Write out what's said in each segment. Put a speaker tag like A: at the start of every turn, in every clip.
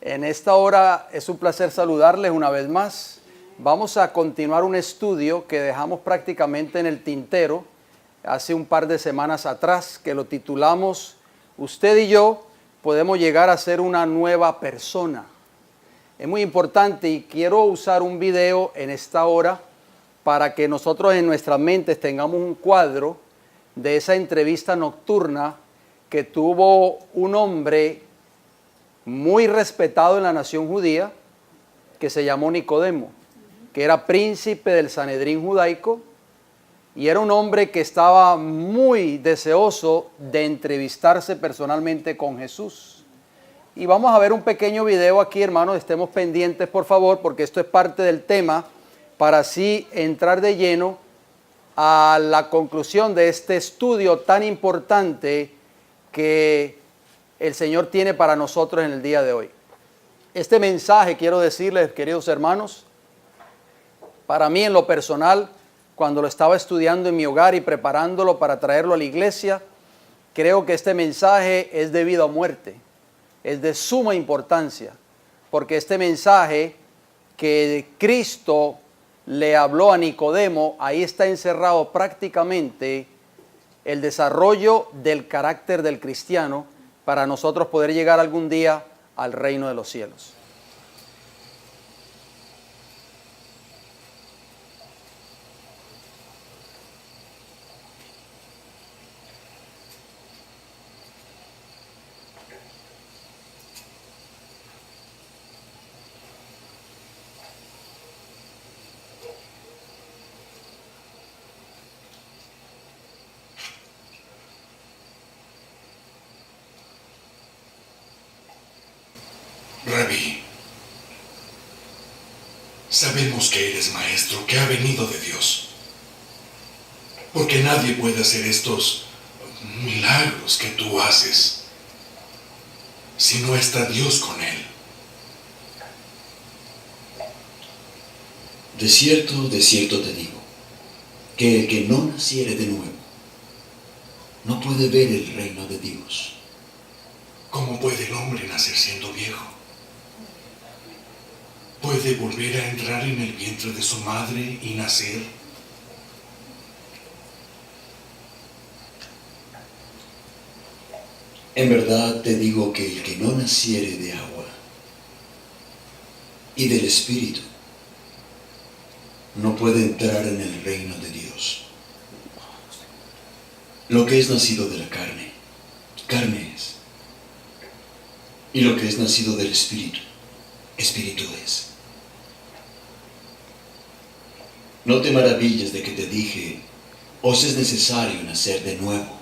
A: En esta hora es un placer saludarles una vez más. Vamos a continuar un estudio que dejamos prácticamente en el tintero hace un par de semanas atrás, que lo titulamos Usted y yo podemos llegar a ser una nueva persona. Es muy importante y quiero usar un video en esta hora para que nosotros en nuestras mentes tengamos un cuadro de esa entrevista nocturna que tuvo un hombre muy respetado en la nación judía que se llamó Nicodemo, que era príncipe del Sanedrín judaico y era un hombre que estaba muy deseoso de entrevistarse personalmente con Jesús. Y vamos a ver un pequeño video aquí, hermanos, estemos pendientes por favor, porque esto es parte del tema, para así entrar de lleno a la conclusión de este estudio tan importante que el Señor tiene para nosotros en el día de hoy. Este mensaje, quiero decirles, queridos hermanos, para mí en lo personal, cuando lo estaba estudiando en mi hogar y preparándolo para traerlo a la iglesia, creo que este mensaje es de vida o muerte, es de suma importancia, porque este mensaje que Cristo le habló a Nicodemo, ahí está encerrado prácticamente el desarrollo del carácter del cristiano para nosotros poder llegar algún día al reino de los cielos.
B: Rabí, sabemos que eres maestro, que ha venido de Dios, porque nadie puede hacer estos milagros que tú haces si no está Dios con él.
C: De cierto te digo, que el que no naciere de nuevo, no puede ver el reino de Dios.
B: ¿Cómo puede el hombre nacer siendo viejo? ¿Puede volver a entrar en el vientre de su madre y nacer?
C: En verdad te digo que el que no naciere de agua y del Espíritu, no puede entrar en el reino de Dios. Lo que es nacido de la carne, carne es. Y lo que es nacido del Espíritu, Espíritu es. No te maravilles de que te dije, os es necesario nacer de nuevo.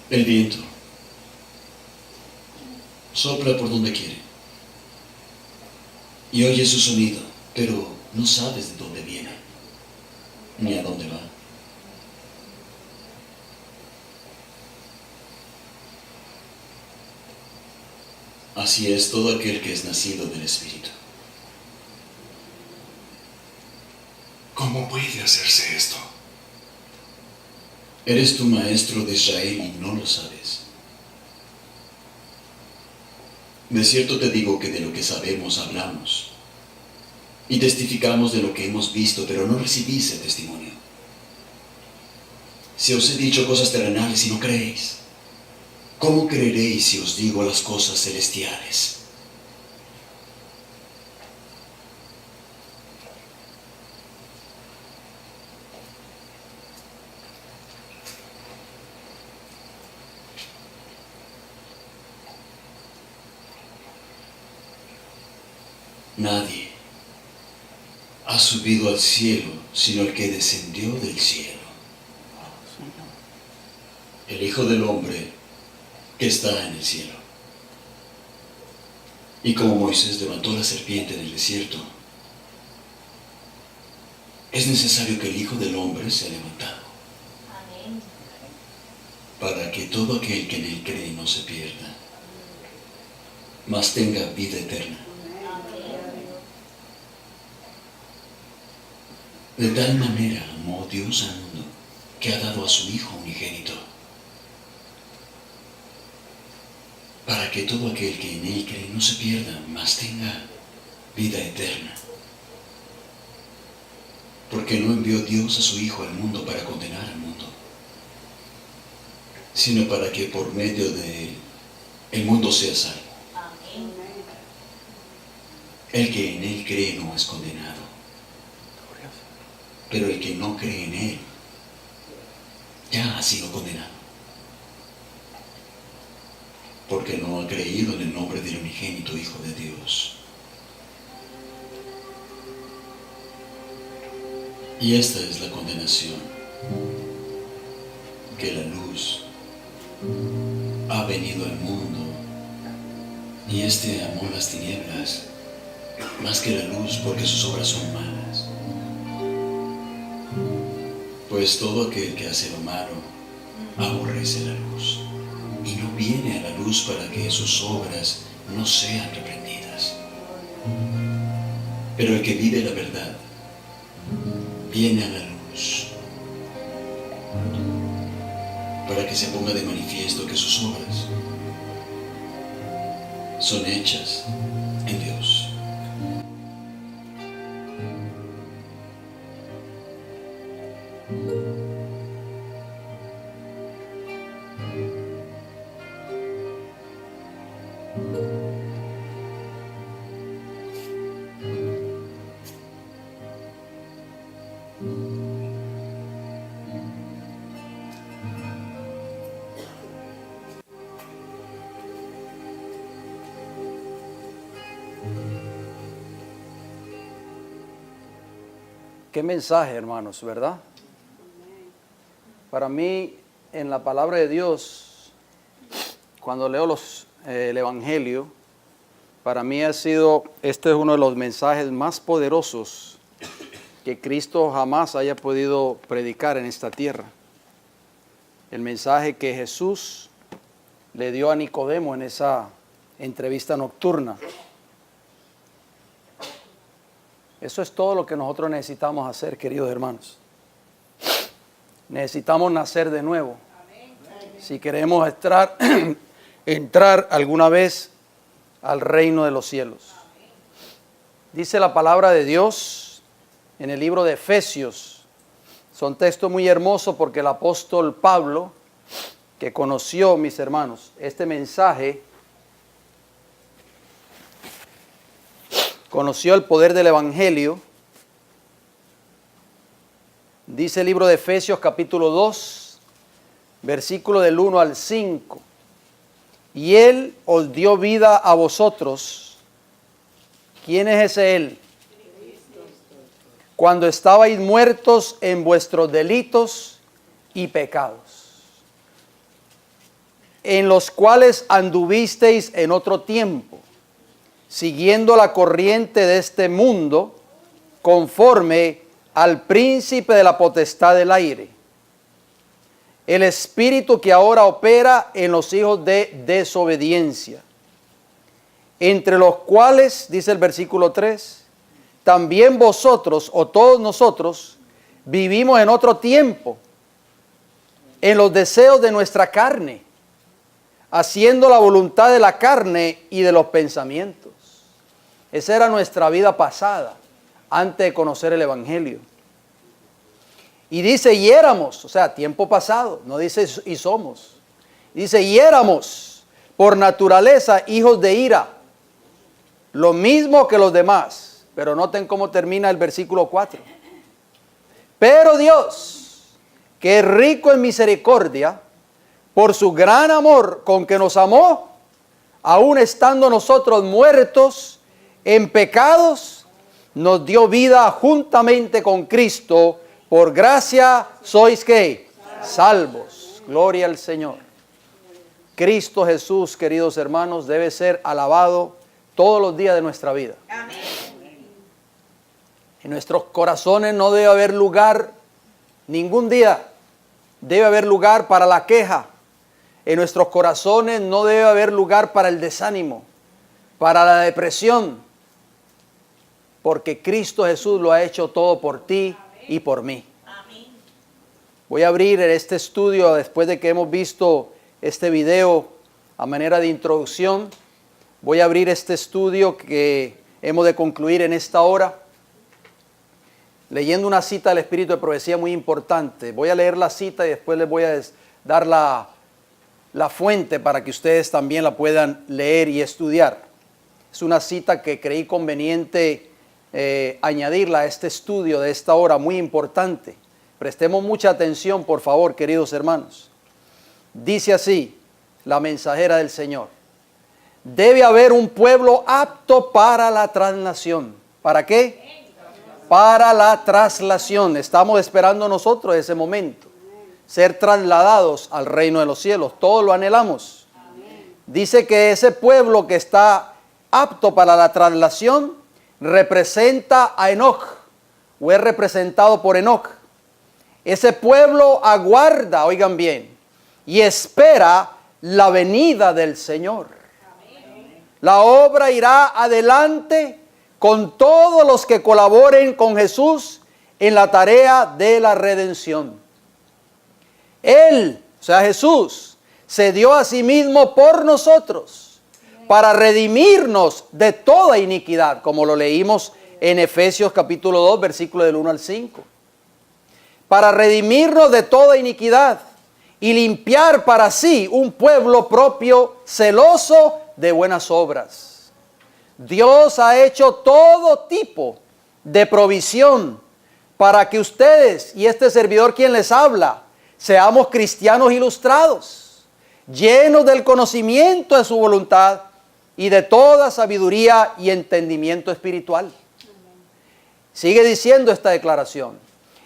C: El viento sopla por donde quiere y oyes su sonido, pero no sabes de dónde viene ni a dónde va. Así es todo aquel que es nacido del Espíritu.
B: ¿Cómo puede hacerse esto?
C: Eres tu maestro de Israel y no lo sabes. De cierto te digo que de lo que sabemos hablamos y testificamos de lo que hemos visto, pero no recibís el testimonio. Si os he dicho cosas terrenales y no creéis, ¿cómo creeréis si os digo las cosas celestiales? Nadie ha subido al cielo sino el que descendió del cielo, el Hijo del Hombre que está en el cielo. Y como Moisés levantó la serpiente en el desierto, es necesario que el Hijo del Hombre sea levantado, para que todo aquel que en él cree no se pierda, mas tenga vida eterna. De tal manera amó Dios al mundo, que ha dado a su Hijo unigénito, para que todo aquel que en Él cree no se pierda, mas tenga vida eterna. Porque no envió Dios a su Hijo al mundo para condenar al mundo, sino para que por medio de Él el mundo sea salvo. El que en Él cree no es condenado, pero el que no cree en Él ya ha sido condenado, porque no ha creído en el nombre del unigénito Hijo de Dios. Y esta es la condenación, que la luz ha venido al mundo, y éste amó las tinieblas más que la luz, porque sus obras son malas. Pues todo aquel que hace lo malo aborrece la luz, y no viene a la luz para que sus obras no sean reprendidas. Pero el que vive la verdad viene a la luz, para que se ponga de manifiesto que sus obras son hechas en Dios.
A: Qué mensaje, hermanos, ¿verdad? Para mí, en la palabra de Dios, cuando leo el Evangelio, para mí este es uno de los mensajes más poderosos que Cristo jamás haya podido predicar en esta tierra. El mensaje que Jesús le dio a Nicodemo en esa entrevista nocturna. Eso es todo lo que nosotros necesitamos hacer, queridos hermanos. Necesitamos nacer de nuevo. Si queremos entrar alguna vez al reino de los cielos. Dice la palabra de Dios en el libro de Efesios. Son textos muy hermosos porque el apóstol Pablo, que conoció, mis hermanos, este mensaje, conoció el poder del Evangelio. Dice el libro de Efesios capítulo 2, versículo del 1 al 5. Y Él os dio vida a vosotros. ¿Quién es ese Él? Cuando estabais muertos en vuestros delitos y pecados, en los cuales anduvisteis en otro tiempo, siguiendo la corriente de este mundo, conforme al príncipe de la potestad del aire, el espíritu que ahora opera en los hijos de desobediencia, entre los cuales, dice el versículo 3, también vosotros o todos nosotros vivimos en otro tiempo, en los deseos de nuestra carne, haciendo la voluntad de la carne y de los pensamientos. Esa era nuestra vida pasada, antes de conocer el Evangelio. Y dice, y éramos, o sea, tiempo pasado, no dice y somos. Dice, y éramos por naturaleza hijos de ira, lo mismo que los demás. Pero noten cómo termina el versículo 4. Pero Dios, que es rico en misericordia, por su gran amor con que nos amó, aun estando nosotros muertos en pecados, nos dio vida juntamente con Cristo. Por gracia sois ¿qué? Salvos. Gloria al Señor. Cristo Jesús, queridos hermanos, debe ser alabado todos los días de nuestra vida. Amén. En nuestros corazones no debe haber lugar, ningún día debe haber lugar para la queja. En nuestros corazones no debe haber lugar para el desánimo, para la depresión, porque Cristo Jesús lo ha hecho todo por ti y por mí. Voy a abrir este estudio después de que hemos visto este video a manera de introducción. Voy a abrir este estudio que hemos de concluir en esta hora leyendo una cita del Espíritu de Profecía muy importante. Voy a leer la cita y después les voy a dar la fuente para que ustedes también la puedan leer y estudiar. Es una cita que creí conveniente añadirla a este estudio de esta hora, muy importante. Prestemos mucha atención, por favor, queridos hermanos. Dice así la mensajera del Señor: debe haber un pueblo apto para la traslación. ¿Para qué? Para la traslación. Estamos esperando nosotros ese momento. Ser trasladados al reino de los cielos. Todos lo anhelamos. Dice que ese pueblo que está apto para la traslación representa a Enoc, o es representado por Enoc. Ese pueblo aguarda, oigan bien, y espera la venida del Señor. La obra irá adelante con todos los que colaboren con Jesús en la tarea de la redención. Él, o sea Jesús, se dio a sí mismo por nosotros para redimirnos de toda iniquidad, como lo leímos en Efesios capítulo 2, versículo del 1 al 5. Para redimirnos de toda iniquidad y limpiar para sí un pueblo propio celoso de buenas obras. Dios ha hecho todo tipo de provisión para que ustedes y este servidor quien les habla seamos cristianos ilustrados, llenos del conocimiento de su voluntad y de toda sabiduría y entendimiento espiritual. Sigue diciendo esta declaración: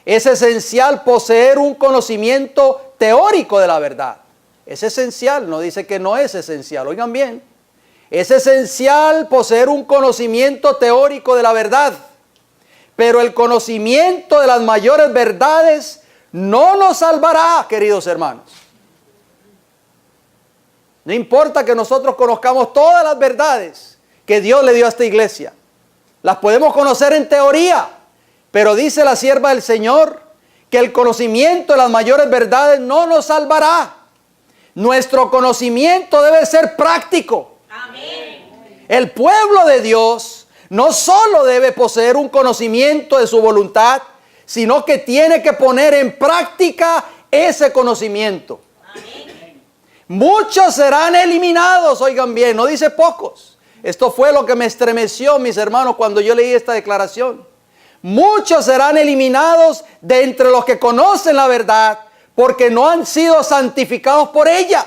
A: es esencial poseer un conocimiento teórico de la verdad. Es esencial, no dice que no es esencial, oigan bien. Es esencial poseer un conocimiento teórico de la verdad, pero el conocimiento de las mayores verdades no nos salvará, queridos hermanos. No importa que nosotros conozcamos todas las verdades que Dios le dio a esta iglesia. Las podemos conocer en teoría, pero dice la sierva del Señor que el conocimiento de las mayores verdades no nos salvará. Nuestro conocimiento debe ser práctico. Amén. El pueblo de Dios no solo debe poseer un conocimiento de su voluntad, sino que tiene que poner en práctica ese conocimiento. Amén. Muchos serán eliminados, oigan bien, no dice pocos. Esto fue lo que me estremeció, mis hermanos, cuando yo leí esta declaración. Muchos serán eliminados de entre los que conocen la verdad, porque no han sido santificados por ella.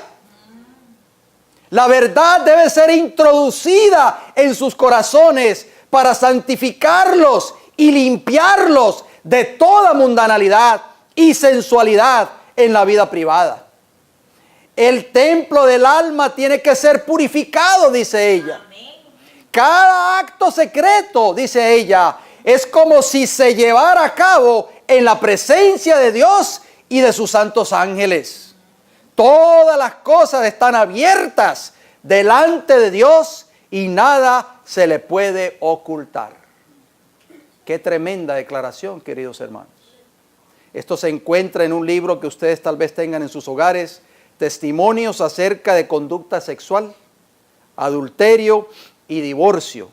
A: La verdad debe ser introducida en sus corazones para santificarlos y limpiarlos de toda mundanalidad y sensualidad en la vida privada. El templo del alma tiene que ser purificado, dice ella. Cada acto secreto, dice ella, es como si se llevara a cabo en la presencia de Dios y de sus santos ángeles. Todas las cosas están abiertas delante de Dios y nada se le puede ocultar. Qué tremenda declaración, queridos hermanos. Esto se encuentra en un libro que ustedes tal vez tengan en sus hogares: Testimonios acerca de conducta sexual, adulterio y divorcio,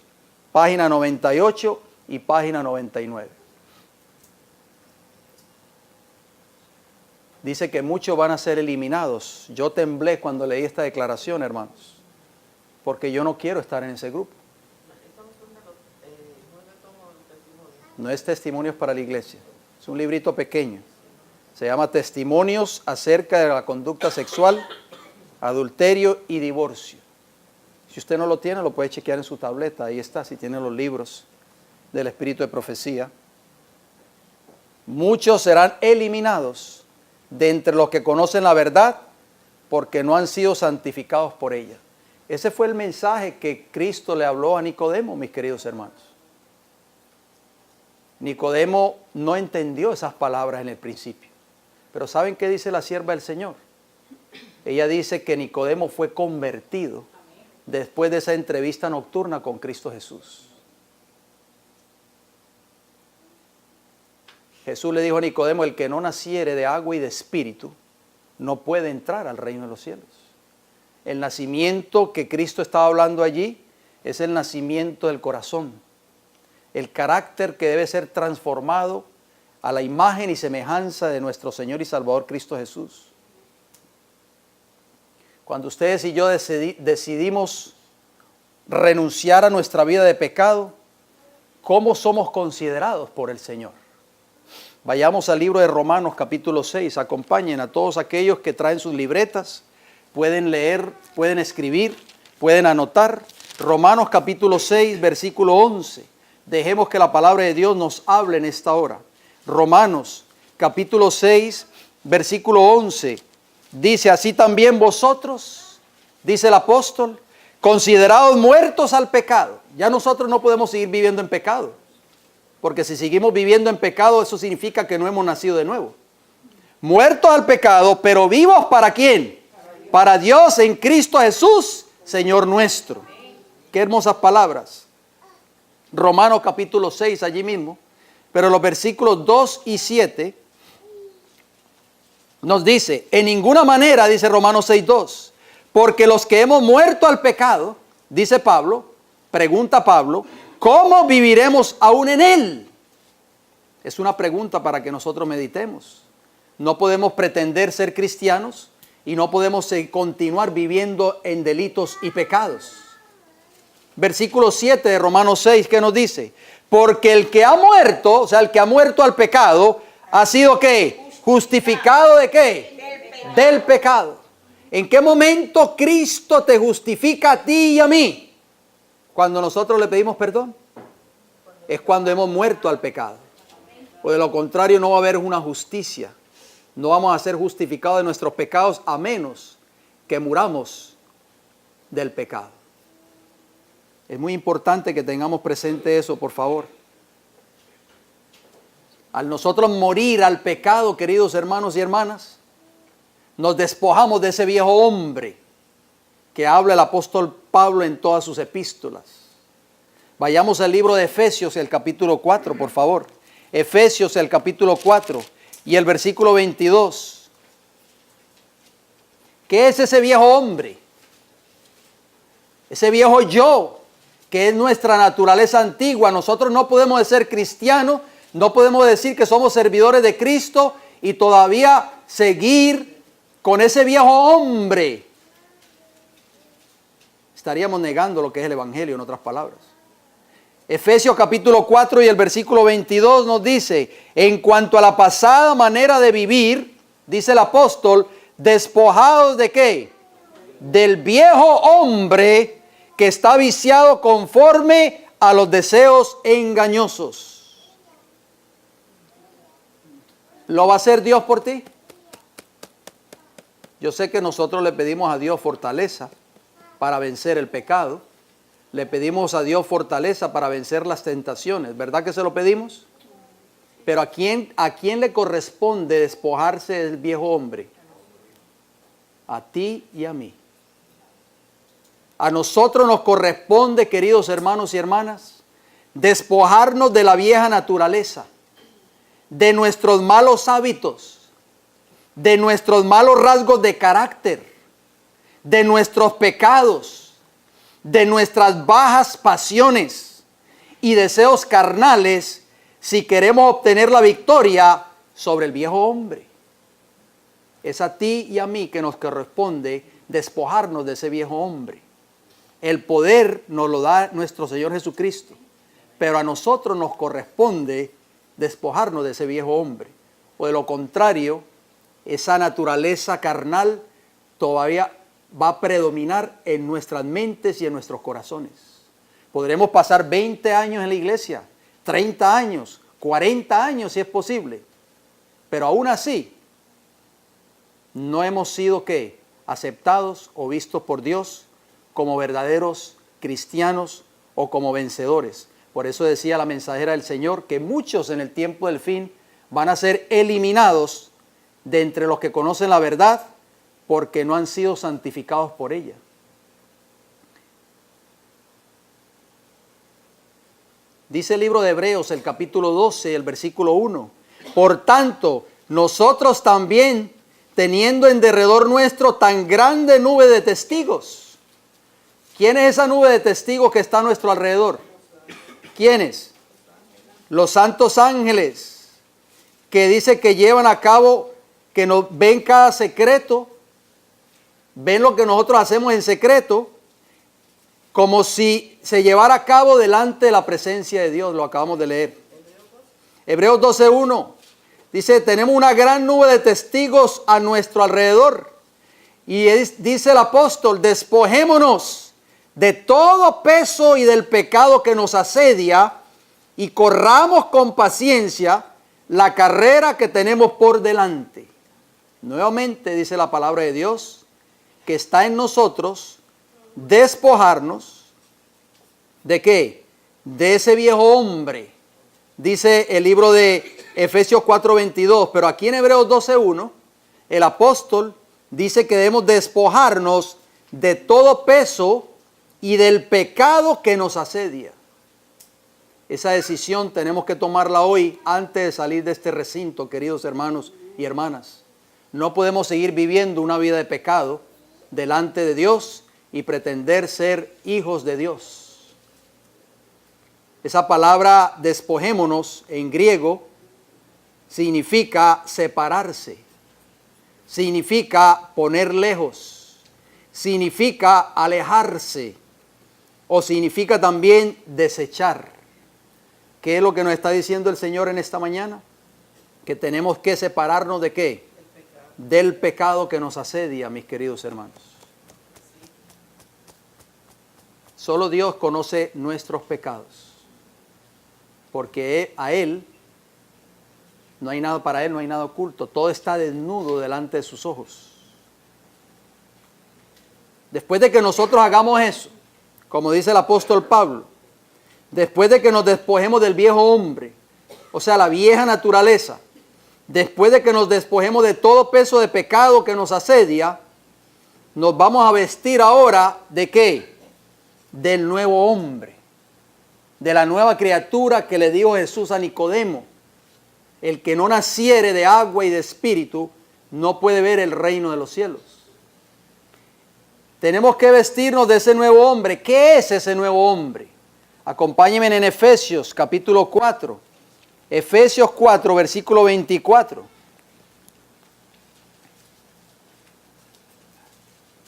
A: página 98 y página 99. Dice que muchos van a ser eliminados. Yo temblé cuando leí esta declaración, hermanos, porque yo no quiero estar en ese grupo. No es Testimonios para la Iglesia, es un librito pequeño. Se llama Testimonios acerca de la conducta sexual, adulterio y divorcio. Si usted no lo tiene, lo puede chequear en su tableta. Ahí está, si tiene los libros del Espíritu de Profecía. Muchos serán eliminados de entre los que conocen la verdad, porque no han sido santificados por ella. Ese fue el mensaje que Cristo le habló a Nicodemo, mis queridos hermanos. Nicodemo no entendió esas palabras en el principio. Pero ¿saben qué dice la sierva del Señor? Ella dice que Nicodemo fue convertido después de esa entrevista nocturna con Cristo Jesús. Jesús le dijo a Nicodemo, el que no naciere de agua y de espíritu, no puede entrar al reino de los cielos. El nacimiento que Cristo estaba hablando allí es el nacimiento del corazón. El carácter que debe ser transformado a la imagen y semejanza de nuestro Señor y Salvador Cristo Jesús. Cuando ustedes y yo decidimos renunciar a nuestra vida de pecado, ¿cómo somos considerados por el Señor? Vayamos al libro de Romanos capítulo 6, acompañen a todos aquellos que traen sus libretas, pueden leer, pueden escribir, pueden anotar. Romanos capítulo 6, versículo 11. Dejemos que la palabra de Dios nos hable en esta hora. Romanos capítulo 6, versículo 11. Dice, así también vosotros, dice el apóstol, considerados muertos al pecado. Ya nosotros no podemos seguir viviendo en pecado. Porque si seguimos viviendo en pecado, eso significa que no hemos nacido de nuevo. Muertos al pecado, pero vivos ¿para quién? Para Dios en Cristo Jesús, Señor nuestro. Qué hermosas palabras. Romanos capítulo 6, allí mismo. Pero los versículos 2 y 7 nos dice, en ninguna manera, dice Romanos 6, 2, porque los que hemos muerto al pecado, dice Pablo, pregunta Pablo, ¿cómo viviremos aún en él? Es una pregunta para que nosotros meditemos. No podemos pretender ser cristianos y no podemos continuar viviendo en delitos y pecados. Versículo 7 de Romanos 6, ¿qué nos dice? Porque el que ha muerto, o sea, el que ha muerto al pecado, ha sido ¿qué? ¿Justificado de qué? Del pecado. ¿En qué momento Cristo te justifica a ti y a mí? Cuando nosotros le pedimos perdón. Es cuando hemos muerto al pecado. O de lo contrario no va a haber una justicia. No vamos a ser justificados de nuestros pecados a menos que muramos del pecado. Es muy importante que tengamos presente eso, por favor. Al nosotros morir al pecado, queridos hermanos y hermanas, nos despojamos de ese viejo hombre que habla el apóstol Pablo en todas sus epístolas. Vayamos al libro de Efesios, el capítulo 4, por favor. Efesios, el capítulo 4 y el versículo 22. ¿Qué es ese viejo hombre? Ese viejo yo, que es nuestra naturaleza antigua. Nosotros no podemos ser cristianos, no podemos decir que somos servidores de Cristo y todavía seguir con ese viejo hombre. Estaríamos negando lo que es el Evangelio, en otras palabras. Efesios capítulo 4 y el versículo 22 nos dice, en cuanto a la pasada manera de vivir, dice el apóstol, despojados de ¿qué? Del viejo hombre que está viciado conforme a los deseos engañosos. ¿Lo va a hacer Dios por ti? Yo sé que nosotros le pedimos a Dios fortaleza para vencer el pecado. Le pedimos a Dios fortaleza para vencer las tentaciones. ¿Verdad que se lo pedimos? Pero ¿a quién le corresponde despojarse del viejo hombre? A ti y a mí. A nosotros nos corresponde, queridos hermanos y hermanas, despojarnos de la vieja naturaleza, de nuestros malos hábitos, de nuestros malos rasgos de carácter, de nuestros pecados, de nuestras bajas pasiones y deseos carnales si queremos obtener la victoria sobre el viejo hombre. Es a ti y a mí que nos corresponde despojarnos de ese viejo hombre. El poder nos lo da nuestro Señor Jesucristo, pero a nosotros nos corresponde despojarnos de ese viejo hombre. O de lo contrario, esa naturaleza carnal todavía va a predominar en nuestras mentes y en nuestros corazones. Podremos pasar 20 años en la iglesia, 30 años, 40 años si es posible, pero aún así no hemos sido ¿qué? Aceptados o vistos por Dios como verdaderos cristianos o como vencedores. Por eso decía la mensajera del Señor que muchos en el tiempo del fin van a ser eliminados de entre los que conocen la verdad porque no han sido santificados por ella. Dice el libro de Hebreos, el capítulo 12, el versículo 1, Por tanto, nosotros también, teniendo en derredor nuestro tan grande nube de testigos. ¿Quién es esa nube de testigos que está a nuestro alrededor? ¿Quiénes? Los santos ángeles, que dice que llevan a cabo, que nos ven cada secreto, ven lo que nosotros hacemos en secreto, como si se llevara a cabo delante de la presencia de Dios. Lo acabamos de leer. Hebreos 12:1 dice, tenemos una gran nube de testigos a nuestro alrededor. Y dice el apóstol, despojémonos de todo peso y del pecado que nos asedia y corramos con paciencia la carrera que tenemos por delante. Nuevamente dice la palabra de Dios que está en nosotros despojarnos ¿de qué? De ese viejo hombre. Dice el libro de Efesios 4:22, pero aquí en Hebreos 12:1 el apóstol dice que debemos despojarnos de todo peso y del pecado que nos asedia. Esa decisión tenemos que tomarla hoy antes de salir de este recinto, queridos hermanos y hermanas. No podemos seguir viviendo una vida de pecado delante de Dios y pretender ser hijos de Dios. Esa palabra despojémonos en griego significa separarse, significa poner lejos, significa alejarse o significa también desechar. ¿Qué es lo que nos está diciendo el Señor en esta mañana? Que tenemos que separarnos ¿de qué? Del pecado que nos asedia, mis queridos hermanos. Solo Dios conoce nuestros pecados, porque a Él no hay nada, para Él no hay nada oculto, todo está desnudo delante de sus ojos. Después de que nosotros hagamos eso, como dice el apóstol Pablo, después de que nos despojemos del viejo hombre, o sea, la vieja naturaleza, después de que nos despojemos de todo peso de pecado que nos asedia, nos vamos a vestir ahora ¿de qué? Del nuevo hombre, de la nueva criatura que le dijo Jesús a Nicodemo. El que no naciere de agua y de espíritu no puede ver el reino de los cielos. Tenemos que vestirnos de ese nuevo hombre. ¿Qué es ese nuevo hombre? Acompáñenme en Efesios capítulo 4. Efesios 4, versículo 24.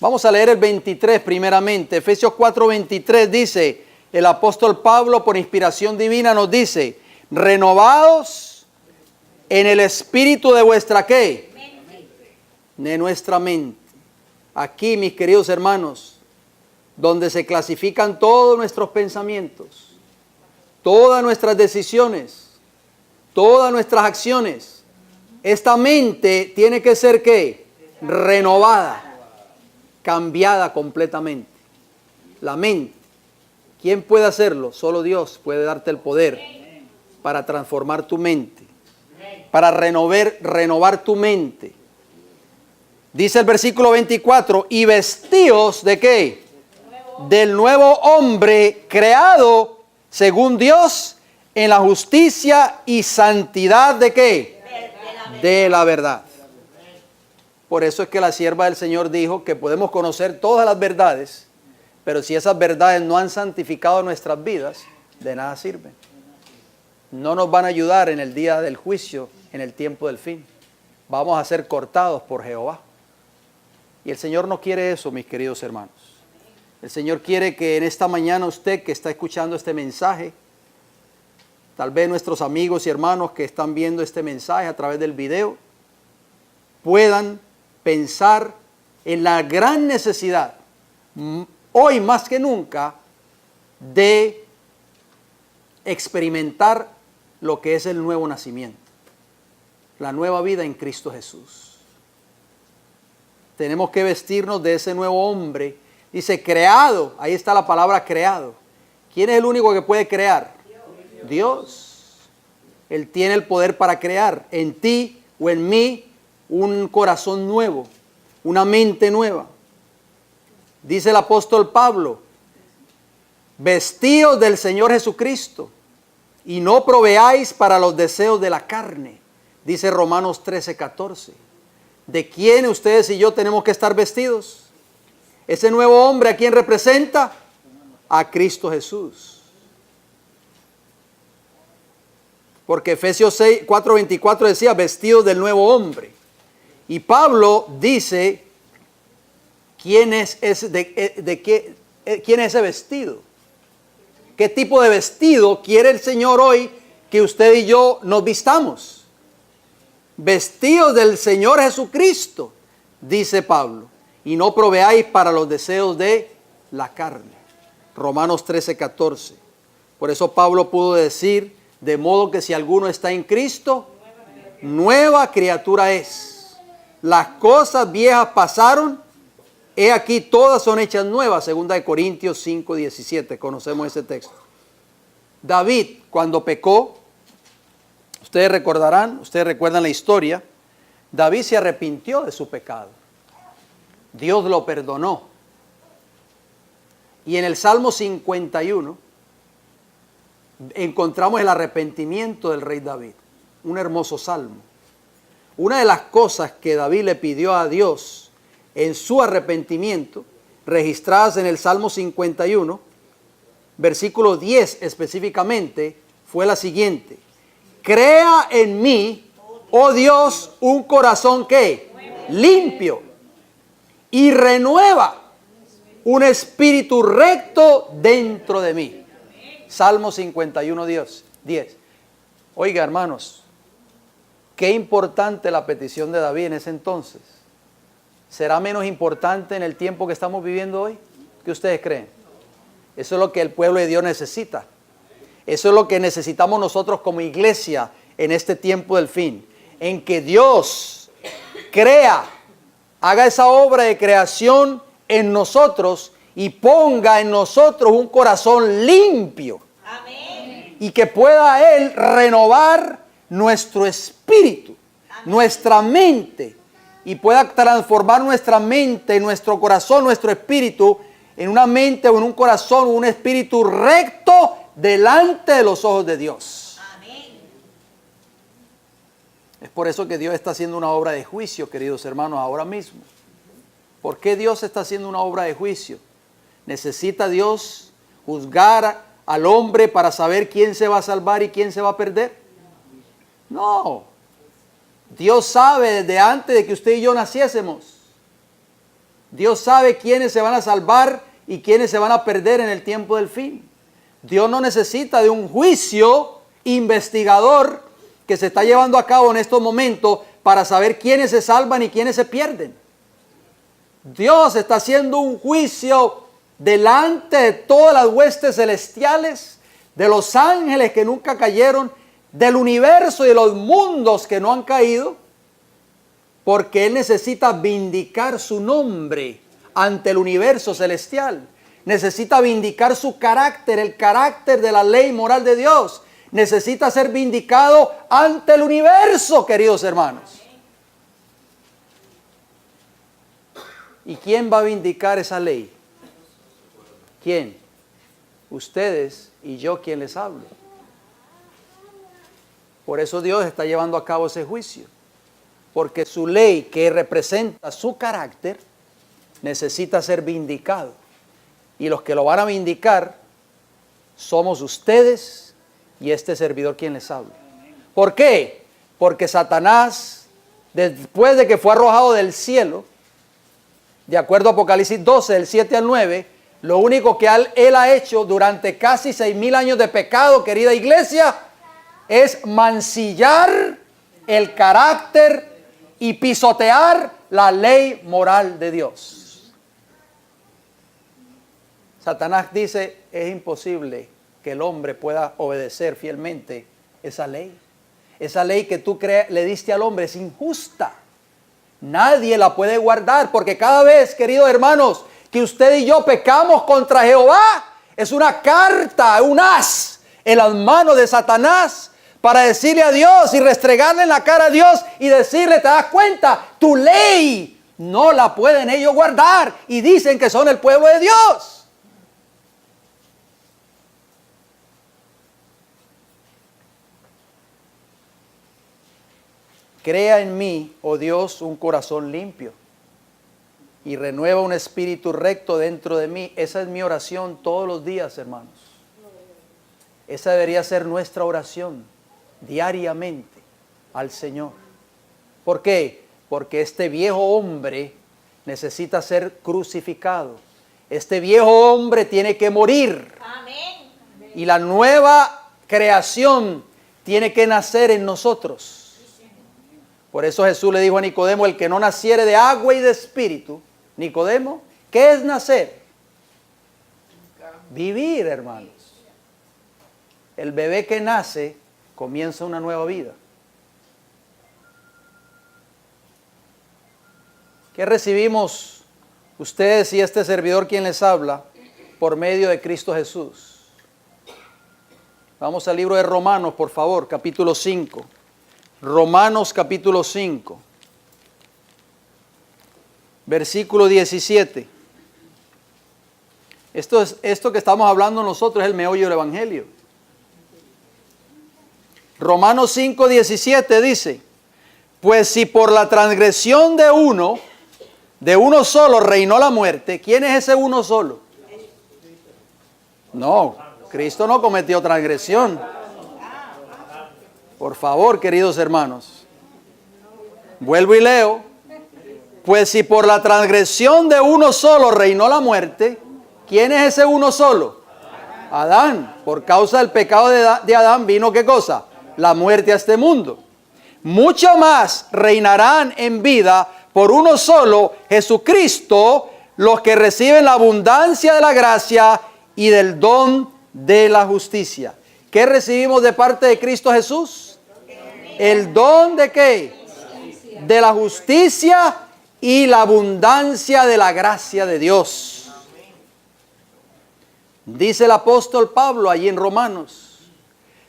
A: Vamos a leer el 23 primeramente. Efesios 4, 23 dice, el apóstol Pablo por inspiración divina nos dice, renovados en el espíritu de vuestra ¿qué? Mente. De nuestra mente. Aquí, mis queridos hermanos, donde se clasifican todos nuestros pensamientos, todas nuestras decisiones, todas nuestras acciones, esta mente tiene que ser ¿qué? Renovada, cambiada completamente. La mente. ¿Quién puede hacerlo? Solo Dios puede darte el poder para transformar tu mente, para renovar tu mente. Dice el versículo 24, y vestíos ¿de qué? Del nuevo hombre creado según Dios en la justicia y santidad ¿de qué? De la verdad. Por eso es que la sierva del Señor dijo que podemos conocer todas las verdades, pero si esas verdades no han santificado nuestras vidas, de nada sirven. No nos van a ayudar en el día del juicio, en el tiempo del fin. Vamos a ser cortados por Jehová. Y el Señor no quiere eso, mis queridos hermanos. El Señor quiere que en esta mañana usted que está escuchando este mensaje, tal vez nuestros amigos y hermanos que están viendo este mensaje a través del video, puedan pensar en la gran necesidad, hoy más que nunca, de experimentar lo que es el nuevo nacimiento, la nueva vida en Cristo Jesús. Tenemos que vestirnos de ese nuevo hombre. Dice creado, ahí está la palabra creado. ¿Quién es el único que puede crear? Dios. Él tiene el poder para crear en ti o en mí un corazón nuevo, una mente nueva. Dice el apóstol Pablo, vestíos del Señor Jesucristo y no proveáis para los deseos de la carne, Dice Romanos 13:14. ¿De quién ustedes y yo tenemos que estar vestidos? Ese nuevo hombre, ¿a quién representa? A Cristo Jesús. Porque Efesios 4:24 decía, vestidos del nuevo hombre. Y Pablo dice, ¿quién es ese vestido? ¿Qué tipo de vestido quiere el Señor hoy que usted y yo nos vistamos? Vestidos del Señor Jesucristo, dice Pablo, y no proveáis para los deseos de la carne. Romanos 13:14. Por eso Pablo pudo decir, de modo que si alguno está en Cristo, nueva criatura es. Las cosas viejas pasaron, he aquí todas son hechas nuevas. 2 Corintios 5:17, conocemos ese texto. David, cuando pecó, ustedes recuerdan la historia, David se arrepintió de su pecado. Dios lo perdonó. Y en el Salmo 51 encontramos el arrepentimiento del rey David. Un hermoso salmo. Una de las cosas que David le pidió a Dios en su arrepentimiento, registradas en el Salmo 51, versículo 10 específicamente, fue la siguiente. Crea en mí, oh Dios, un corazón que limpio y renueva un espíritu recto dentro de mí. Salmo 51, 10. Oiga, hermanos, qué importante la petición de David en ese entonces. ¿Será menos importante en el tiempo que estamos viviendo hoy? ¿Qué ustedes creen? Eso es lo que el pueblo de Dios necesita. Eso es lo que necesitamos nosotros como iglesia en este tiempo del fin. En que Dios haga esa obra de creación en nosotros y ponga en nosotros un corazón limpio. Amén. Y que pueda Él renovar nuestro espíritu, amén, nuestra mente, y pueda transformar nuestra mente, nuestro corazón, nuestro espíritu en una mente o en un corazón o un espíritu recto delante de los ojos de Dios. Amén. Es por eso que Dios está haciendo una obra de juicio, queridos hermanos, ahora mismo. ¿Por qué Dios está haciendo una obra de juicio? ¿Necesita Dios juzgar al hombre para saber quién se va a salvar y quién se va a perder? No. Dios sabe desde antes de que usted y yo naciésemos. Dios sabe quiénes se van a salvar y quiénes se van a perder en el tiempo del fin. Dios no necesita de un juicio investigador que se está llevando a cabo en estos momentos para saber quiénes se salvan y quiénes se pierden. Dios está haciendo un juicio delante de todas las huestes celestiales, de los ángeles que nunca cayeron, del universo y de los mundos que no han caído, porque Él necesita vindicar su nombre ante el universo celestial. Necesita vindicar su carácter, el carácter de la ley moral de Dios. Necesita ser vindicado ante el universo, queridos hermanos. ¿Y quién va a vindicar esa ley? ¿Quién? Ustedes y yo, quien les hablo. Por eso Dios está llevando a cabo ese juicio. Porque su ley, que representa su carácter, necesita ser vindicado. Y los que lo van a vindicar somos ustedes y este servidor quien les habla. ¿Por qué? Porque Satanás, después de que fue arrojado del cielo, de acuerdo a Apocalipsis 12, del 7 al 9, lo único que él ha hecho durante casi 6,000 años de pecado, querida iglesia, es mancillar el carácter y pisotear la ley moral de Dios. Satanás dice, es imposible que el hombre pueda obedecer fielmente esa ley. Esa ley que tú le diste al hombre es injusta. Nadie la puede guardar, porque cada vez, queridos hermanos, que usted y yo pecamos contra Jehová, es una carta, un as en las manos de Satanás para decirle a Dios y restregarle en la cara a Dios y decirle, ¿te das cuenta? Tu ley no la pueden ellos guardar y dicen que son el pueblo de Dios. crea en mí, oh Dios, un corazón limpio y renueva un espíritu recto dentro de mí. Esa es mi oración todos los días, hermanos. Esa debería ser nuestra oración diariamente al Señor. ¿Por qué? Porque este viejo hombre necesita ser crucificado. Este viejo hombre tiene que morir.
D: Amén.
A: Y la nueva creación tiene que nacer en nosotros. Por eso Jesús le dijo a Nicodemo, el que no naciere de agua y de espíritu. Nicodemo, ¿qué es nacer? Vivir, hermanos. El bebé que nace comienza una nueva vida. ¿Qué recibimos ustedes y este servidor quien les habla por medio de Cristo Jesús? Vamos al libro de Romanos, por favor, capítulo 5. Romanos capítulo 5, versículo 17. Esto que estamos hablando nosotros es el meollo del Evangelio. Romanos 5, 17 dice, pues si por la transgresión de uno solo reinó la muerte, ¿quién es ese uno solo? No, Cristo no cometió transgresión. Por favor, queridos hermanos. Vuelvo y leo. Pues si por la transgresión de uno solo reinó la muerte, ¿quién es ese uno solo? Adán. Por causa del pecado de Adán vino, ¿qué cosa? La muerte a este mundo. Mucho más reinarán en vida por uno solo, Jesucristo, los que reciben la abundancia de la gracia y del don de la justicia. ¿Qué recibimos de parte de Cristo Jesús? ¿El don de qué? De la justicia y la abundancia de la gracia de Dios. Dice el apóstol Pablo allí en Romanos,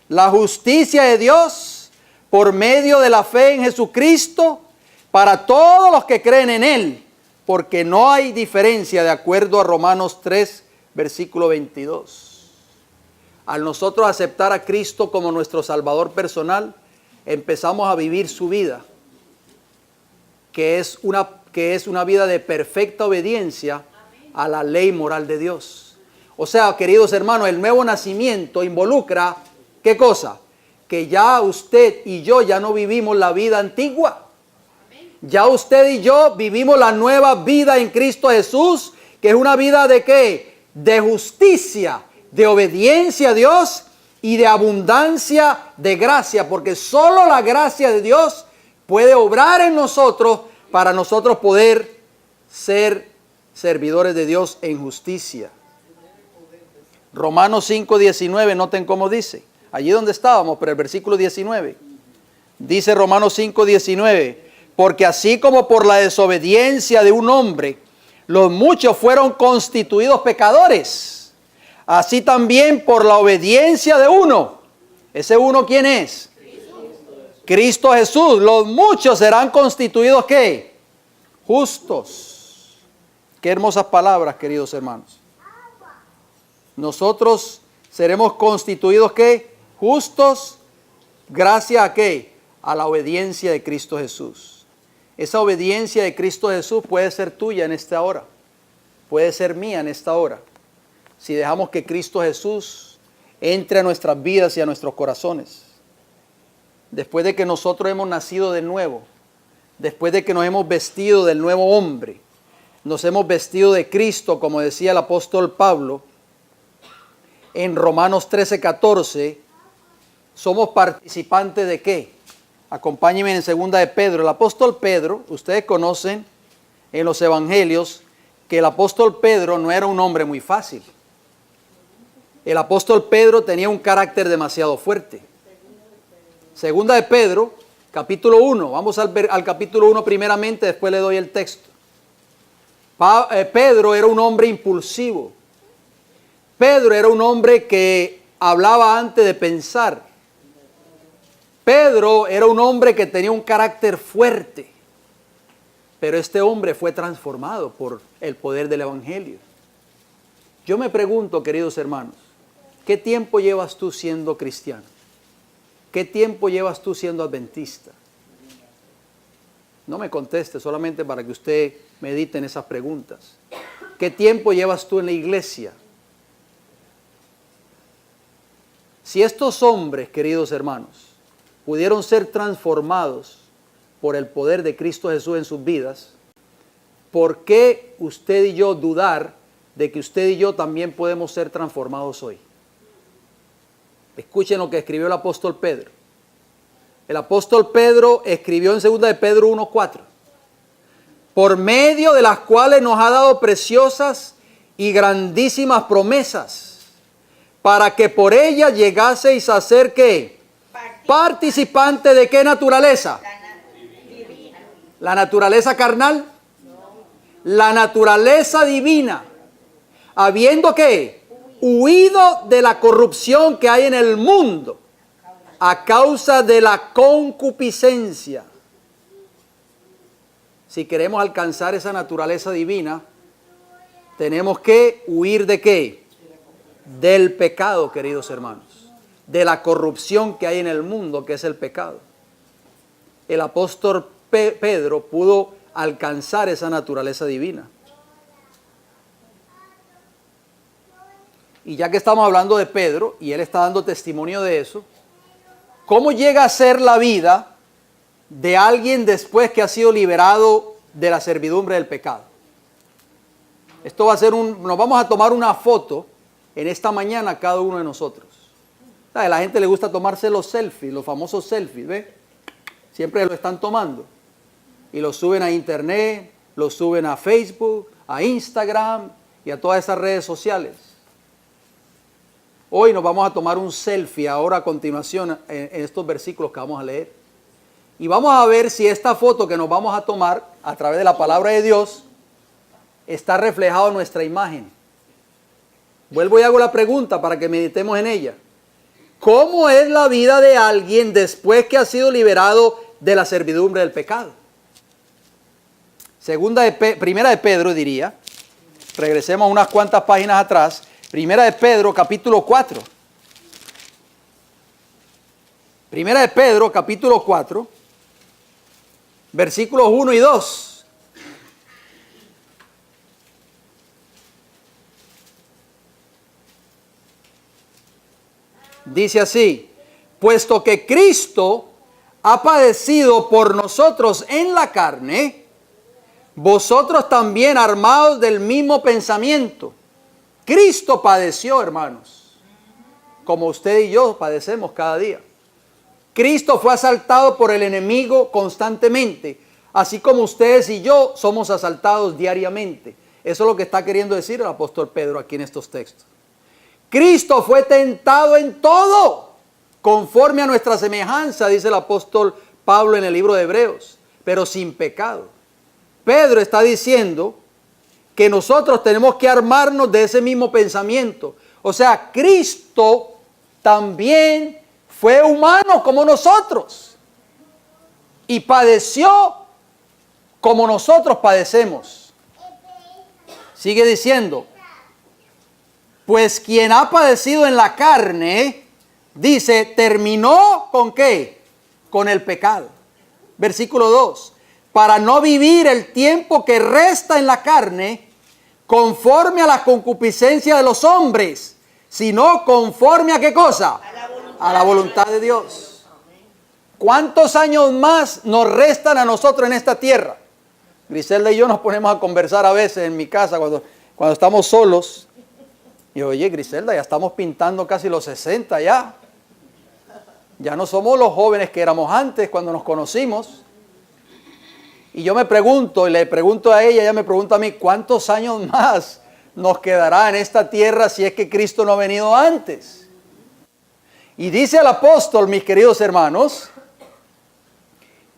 A: la justicia de Dios por medio de la fe en Jesucristo para todos los que creen en Él, porque no hay diferencia de acuerdo a Romanos 3, versículo 22. Al nosotros aceptar a Cristo como nuestro Salvador personal, empezamos a vivir su vida, que es una vida de perfecta obediencia a la ley moral de Dios. O sea, queridos hermanos, el nuevo nacimiento involucra, ¿qué cosa? Que ya usted y yo ya no vivimos la vida antigua. Ya usted y yo vivimos la nueva vida en Cristo Jesús, que es una vida de ¿qué? De justicia, de obediencia a Dios y de abundancia de gracia, porque solo la gracia de Dios puede obrar en nosotros para nosotros poder ser servidores de Dios en justicia. Romanos 5, 19, noten cómo dice. Allí donde estábamos, pero el versículo 19. Dice Romanos 5, 19. Porque así como por la desobediencia de un hombre, los muchos fueron constituidos pecadores, así también por la obediencia de uno. ¿Ese uno quién es? Cristo Jesús. Los muchos serán constituidos ¿qué? Justos. Qué hermosas palabras, queridos hermanos. Nosotros seremos constituidos ¿qué? Justos, gracias a ¿qué? A la obediencia de Cristo Jesús. Esa obediencia de Cristo Jesús puede ser tuya en esta hora, puede ser mía en esta hora, si dejamos que Cristo Jesús entre a nuestras vidas y a nuestros corazones. Después de que nosotros hemos nacido de nuevo, después de que nos hemos vestido del nuevo hombre, nos hemos vestido de Cristo, como decía el apóstol Pablo, en Romanos 13, 14, somos participantes de ¿qué? Acompáñenme en segunda de Pedro. El apóstol Pedro, ustedes conocen en los evangelios que el apóstol Pedro no era un hombre muy fácil. El apóstol Pedro tenía un carácter demasiado fuerte. Segunda de Pedro, capítulo 1. Vamos al capítulo 1 primeramente, después le doy el texto. Pedro era un hombre impulsivo. Pedro era un hombre que hablaba antes de pensar. Pedro era un hombre que tenía un carácter fuerte, pero este hombre fue transformado por el poder del Evangelio. Yo me pregunto, queridos hermanos, ¿qué tiempo llevas tú siendo cristiano? ¿Qué tiempo llevas tú siendo adventista? No me conteste, solamente para que usted medite en esas preguntas. ¿Qué tiempo llevas tú en la iglesia? Si estos hombres, queridos hermanos, pudieron ser transformados por el poder de Cristo Jesús en sus vidas, ¿por qué usted y yo dudar de que usted y yo también podemos ser transformados hoy? Escuchen lo que escribió el apóstol Pedro. El apóstol Pedro escribió en 2 de Pedro 1:4, por medio de las cuales nos ha dado preciosas y grandísimas promesas, para que por ellas llegaseis a ser ¿qué? Participante de ¿qué naturaleza? ¿La naturaleza carnal? La naturaleza divina, habiendo ¿qué? Huido de la corrupción que hay en el mundo a causa de la concupiscencia. Si queremos alcanzar esa naturaleza divina, tenemos que huir de ¿qué? Del pecado, queridos hermanos, de la corrupción que hay en el mundo, que es el pecado. El apóstol Pedro pudo alcanzar esa naturaleza divina. Y ya que estamos hablando de Pedro, y él está dando testimonio de eso, ¿cómo llega a ser la vida de alguien después que ha sido liberado de la servidumbre del pecado? Esto va a ser nos vamos a tomar una foto en esta mañana cada uno de nosotros. A la gente le gusta tomarse los selfies, los famosos selfies, ¿ve? Siempre lo están tomando. Y lo suben a internet, lo suben a Facebook, a Instagram y a todas esas redes sociales. Hoy nos vamos a tomar un selfie ahora a continuación en estos versículos que vamos a leer. Y vamos a ver si esta foto que nos vamos a tomar a través de la palabra de Dios está reflejada en nuestra imagen. Vuelvo y hago la pregunta para que meditemos en ella. ¿Cómo es la vida de alguien después que ha sido liberado de la servidumbre del pecado? Primera de Pedro diría, regresemos unas cuantas páginas atrás, Primera de Pedro, capítulo 4. Primera de Pedro, capítulo 4, versículos 1 y 2. Dice así: puesto que Cristo ha padecido por nosotros en la carne, vosotros también armados del mismo pensamiento. Cristo padeció, hermanos, como usted y yo padecemos cada día. Cristo fue asaltado por el enemigo constantemente, así como ustedes y yo somos asaltados diariamente. Eso es lo que está queriendo decir el apóstol Pedro aquí en estos textos. Cristo fue tentado en todo, conforme a nuestra semejanza, dice el apóstol Pablo en el libro de Hebreos, pero sin pecado. Pedro está diciendo que nosotros tenemos que armarnos de ese mismo pensamiento. O sea, Cristo también fue humano como nosotros y padeció como nosotros padecemos. Sigue diciendo, pues quien ha padecido en la carne, dice, terminó ¿con qué? Con el pecado. Versículo 2. Para no vivir el tiempo que resta en la carne conforme a la concupiscencia de los hombres, sino conforme a ¿qué cosa? A la voluntad de Dios. ¿Cuántos años más nos restan a nosotros en esta tierra? Griselda y yo nos ponemos a conversar a veces en mi casa cuando estamos solos. Y oye, Griselda, ya estamos pintando casi los 60 ya. Ya no somos los jóvenes que éramos antes cuando nos conocimos. Y yo me pregunto, y le pregunto a ella me pregunta a mí, ¿cuántos años más nos quedará en esta tierra si es que Cristo no ha venido antes? Y dice el apóstol, mis queridos hermanos,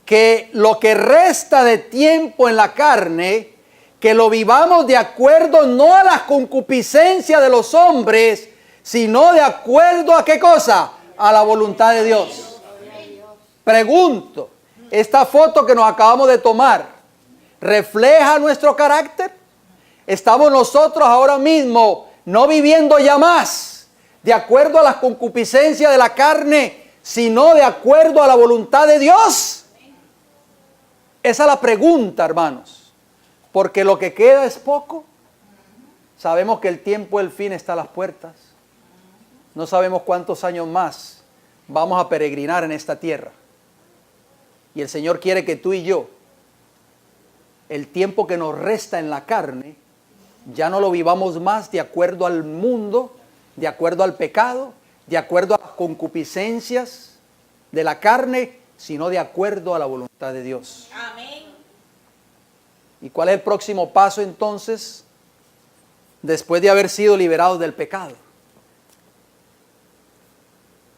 A: que lo que resta de tiempo en la carne, que lo vivamos de acuerdo no a la concupiscencia de los hombres, sino de acuerdo a ¿qué cosa? A la voluntad de Dios. Pregunto, ¿esta foto que nos acabamos de tomar refleja nuestro carácter? ¿Estamos nosotros ahora mismo no viviendo ya más de acuerdo a las concupiscencias de la carne, sino de acuerdo a la voluntad de Dios? Esa es la pregunta, hermanos. Porque lo que queda es poco. Sabemos que el tiempo del fin está a las puertas. No sabemos cuántos años más vamos a peregrinar en esta tierra. Y el Señor quiere que tú y yo, el tiempo que nos resta en la carne, ya no lo vivamos más de acuerdo al mundo, de acuerdo al pecado, de acuerdo a las concupiscencias de la carne, sino de acuerdo a la voluntad de Dios.
D: Amén.
A: ¿Y cuál es el próximo paso entonces? Después de haber sido liberados del pecado.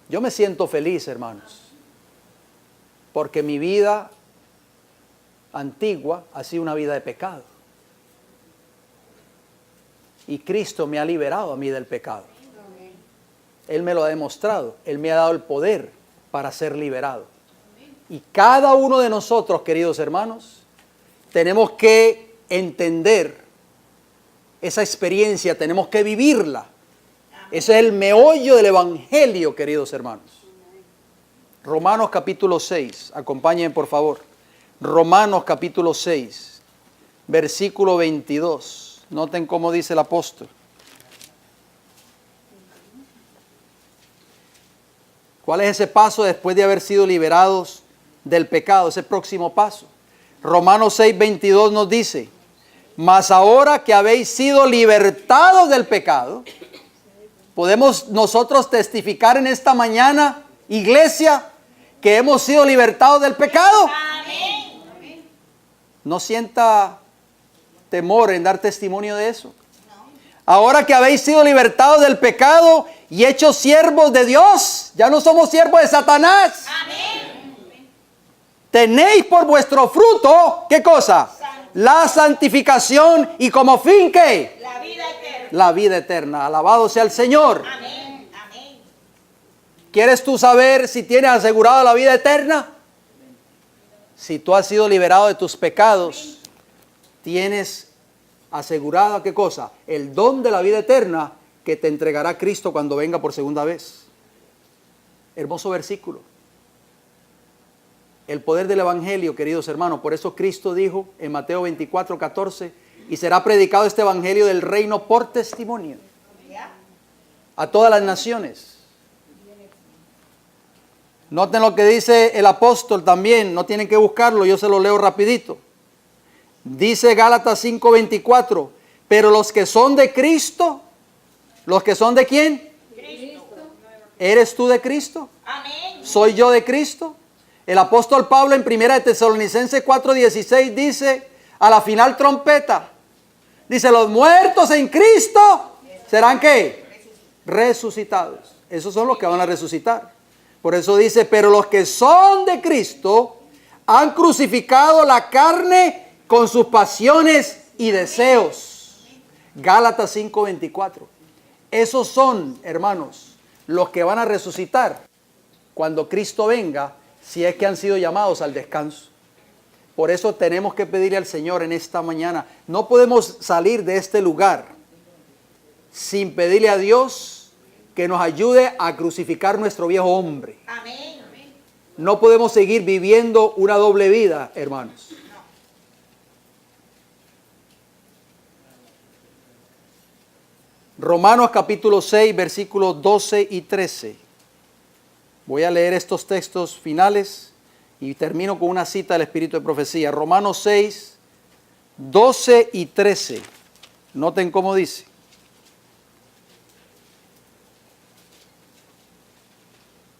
A: Yo me siento feliz, hermanos, porque mi vida antigua ha sido una vida de pecado. Y Cristo me ha liberado a mí del pecado. Él me lo ha demostrado. Él me ha dado el poder para ser liberado. Y cada uno de nosotros, queridos hermanos, tenemos que entender esa experiencia, tenemos que vivirla. Ese es el meollo del Evangelio, queridos hermanos. Romanos capítulo 6, acompáñenme por favor. Romanos capítulo 6, versículo 22. Noten cómo dice el apóstol. ¿Cuál es ese paso después de haber sido liberados del pecado? Ese próximo paso. Romanos 6, 22 nos dice: mas ahora que habéis sido libertados del pecado, podemos nosotros testificar en esta mañana, iglesia, que hemos sido libertados del pecado.
D: Amén.
A: No sienta temor en dar testimonio de eso. Ahora que habéis sido libertados del pecado y hechos siervos de Dios, ya no somos siervos de Satanás.
D: Amén.
A: Tenéis por vuestro fruto, ¿qué cosa? La santificación y como fin, ¿qué?
D: La vida eterna.
A: La vida eterna. Alabado sea el Señor.
D: Amén. Amén.
A: ¿Quieres tú saber si tienes asegurada la vida eterna? Si tú has sido liberado de tus pecados, tienes asegurada, ¿qué cosa? El don de la vida eterna que te entregará Cristo cuando venga por segunda vez. Hermoso versículo. El poder del Evangelio, queridos hermanos. Por eso Cristo dijo en Mateo 24, 14, y será predicado este Evangelio del reino por testimonio a todas las naciones. Noten lo que dice el apóstol también, no tienen que buscarlo, yo se lo leo rapidito. Dice Gálatas 5:24, pero los que son de Cristo, ¿los que son de quién?
D: Cristo.
A: ¿Eres tú de Cristo?
D: Amén.
A: ¿Soy yo de Cristo? El apóstol Pablo en 1 de Tesalonicenses 4:16 dice, a la final trompeta, dice, los muertos en Cristo serán ¿qué? Resucitados. Esos son los que van a resucitar. Por eso dice, pero los que son de Cristo han crucificado la carne con sus pasiones y deseos. Gálatas 5:24. Esos son, hermanos, los que van a resucitar cuando Cristo venga, si es que han sido llamados al descanso. Por eso tenemos que pedirle al Señor en esta mañana. No podemos salir de este lugar sin pedirle a Dios que nos ayude a crucificar nuestro viejo hombre.
D: Amén.
A: No podemos seguir viviendo una doble vida, hermanos. Romanos capítulo 6, versículos 12 y 13. Voy a leer estos textos finales y termino con una cita del Espíritu de Profecía. Romanos 6, 12 y 13. Noten cómo dice.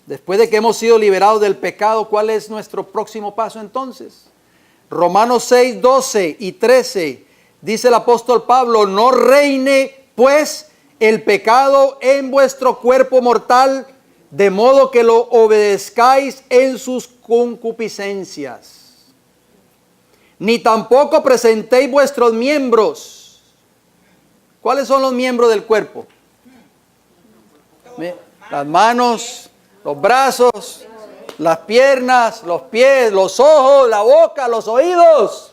A: Después de que hemos sido liberados del pecado, ¿cuál es nuestro próximo paso entonces? Romanos 6, 12 y 13. Dice el apóstol Pablo, no reine pues el pecado en vuestro cuerpo mortal, de modo que lo obedezcáis en sus concupiscencias. Ni tampoco presentéis vuestros miembros. ¿Cuáles son los miembros del cuerpo? Las manos, los brazos, las piernas, los pies, los ojos, la boca, los oídos.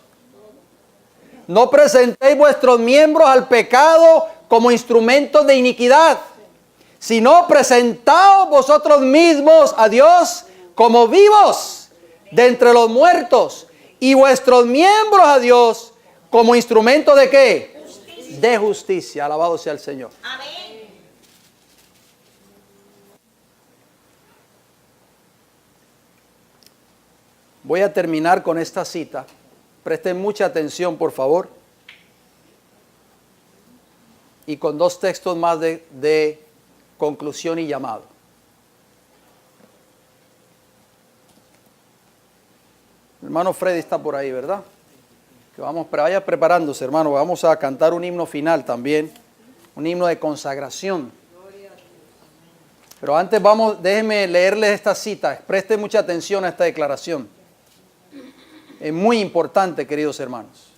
A: No presentéis vuestros miembros al pecado como instrumentos de iniquidad, sino presentaos vosotros mismos a Dios como vivos de entre los muertos y vuestros miembros a Dios como instrumento ¿de qué?
D: Justicia.
A: De justicia. Alabado sea el Señor.
D: Amén.
A: Voy a terminar con esta cita. Presten mucha atención, por favor. Y con dos textos más de conclusión y llamado. El hermano Freddy está por ahí, ¿verdad? Que vamos, pero vaya preparándose, hermano. Vamos a cantar un himno final también. Un himno de consagración. Pero antes déjenme leerles esta cita. Presten mucha atención a esta declaración. Es muy importante, queridos hermanos.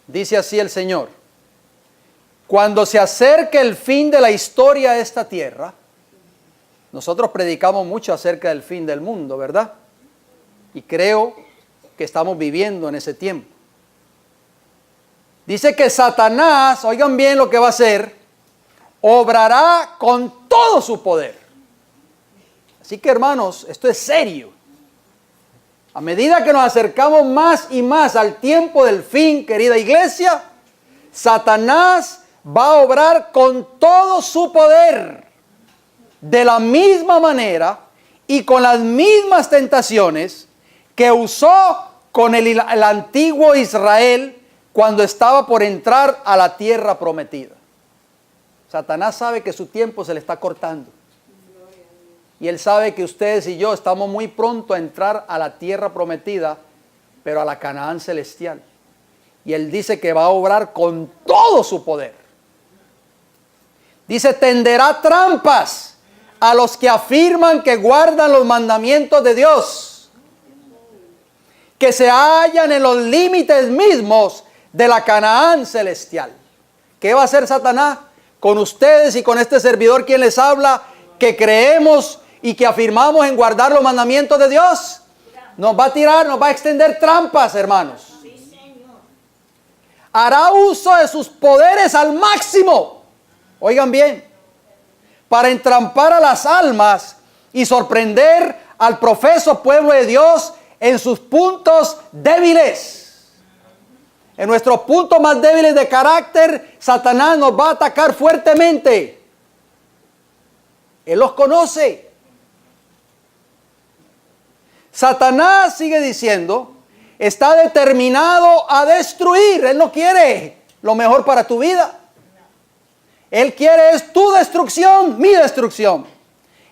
A: Dice así el Señor: cuando se acerque el fin de la historia de esta tierra, nosotros predicamos mucho acerca del fin del mundo, ¿verdad? Y creo que estamos viviendo en ese tiempo. Dice que Satanás, oigan bien lo que va a hacer, obrará con todo su poder. Así que, hermanos, esto es serio. A medida que nos acercamos más y más al tiempo del fin, querida iglesia, Satanás va a obrar con todo su poder, de la misma manera y con las mismas tentaciones que usó con el antiguo Israel cuando estaba por entrar a la tierra prometida. Satanás sabe que su tiempo se le está cortando. Y él sabe que ustedes y yo estamos muy pronto a entrar a la tierra prometida, pero a la Canaán celestial. Y él dice que va a obrar con todo su poder. Dice, tenderá trampas a los que afirman que guardan los mandamientos de Dios, que se hallan en los límites mismos de la Canaán celestial. ¿Qué va a hacer Satanás con ustedes y con este servidor quien les habla, que creemos y que afirmamos en guardar los mandamientos de Dios? Nos va a tirar, nos va a extender trampas, hermanos.
D: Sí, Señor.
A: Hará uso de sus poderes al máximo. Oigan bien, para entrampar a las almas y sorprender al profeso pueblo de Dios en sus puntos débiles. En nuestros puntos más débiles de carácter, Satanás nos va a atacar fuertemente. Él los conoce. Satanás, sigue diciendo, está determinado a destruir. Él no quiere lo mejor para tu vida. Él quiere es tu destrucción, mi destrucción.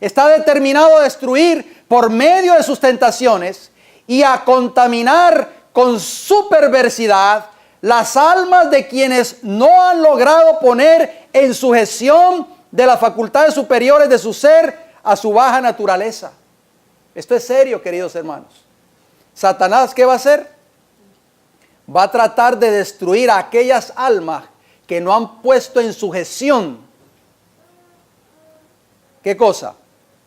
A: Está determinado a destruir por medio de sus tentaciones y a contaminar con su perversidad las almas de quienes no han logrado poner en sujeción de las facultades superiores de su ser a su baja naturaleza. Esto es serio, queridos hermanos. Satanás, ¿qué va a hacer? Va a tratar de destruir a aquellas almas que no han puesto en sujeción, ¿qué cosa?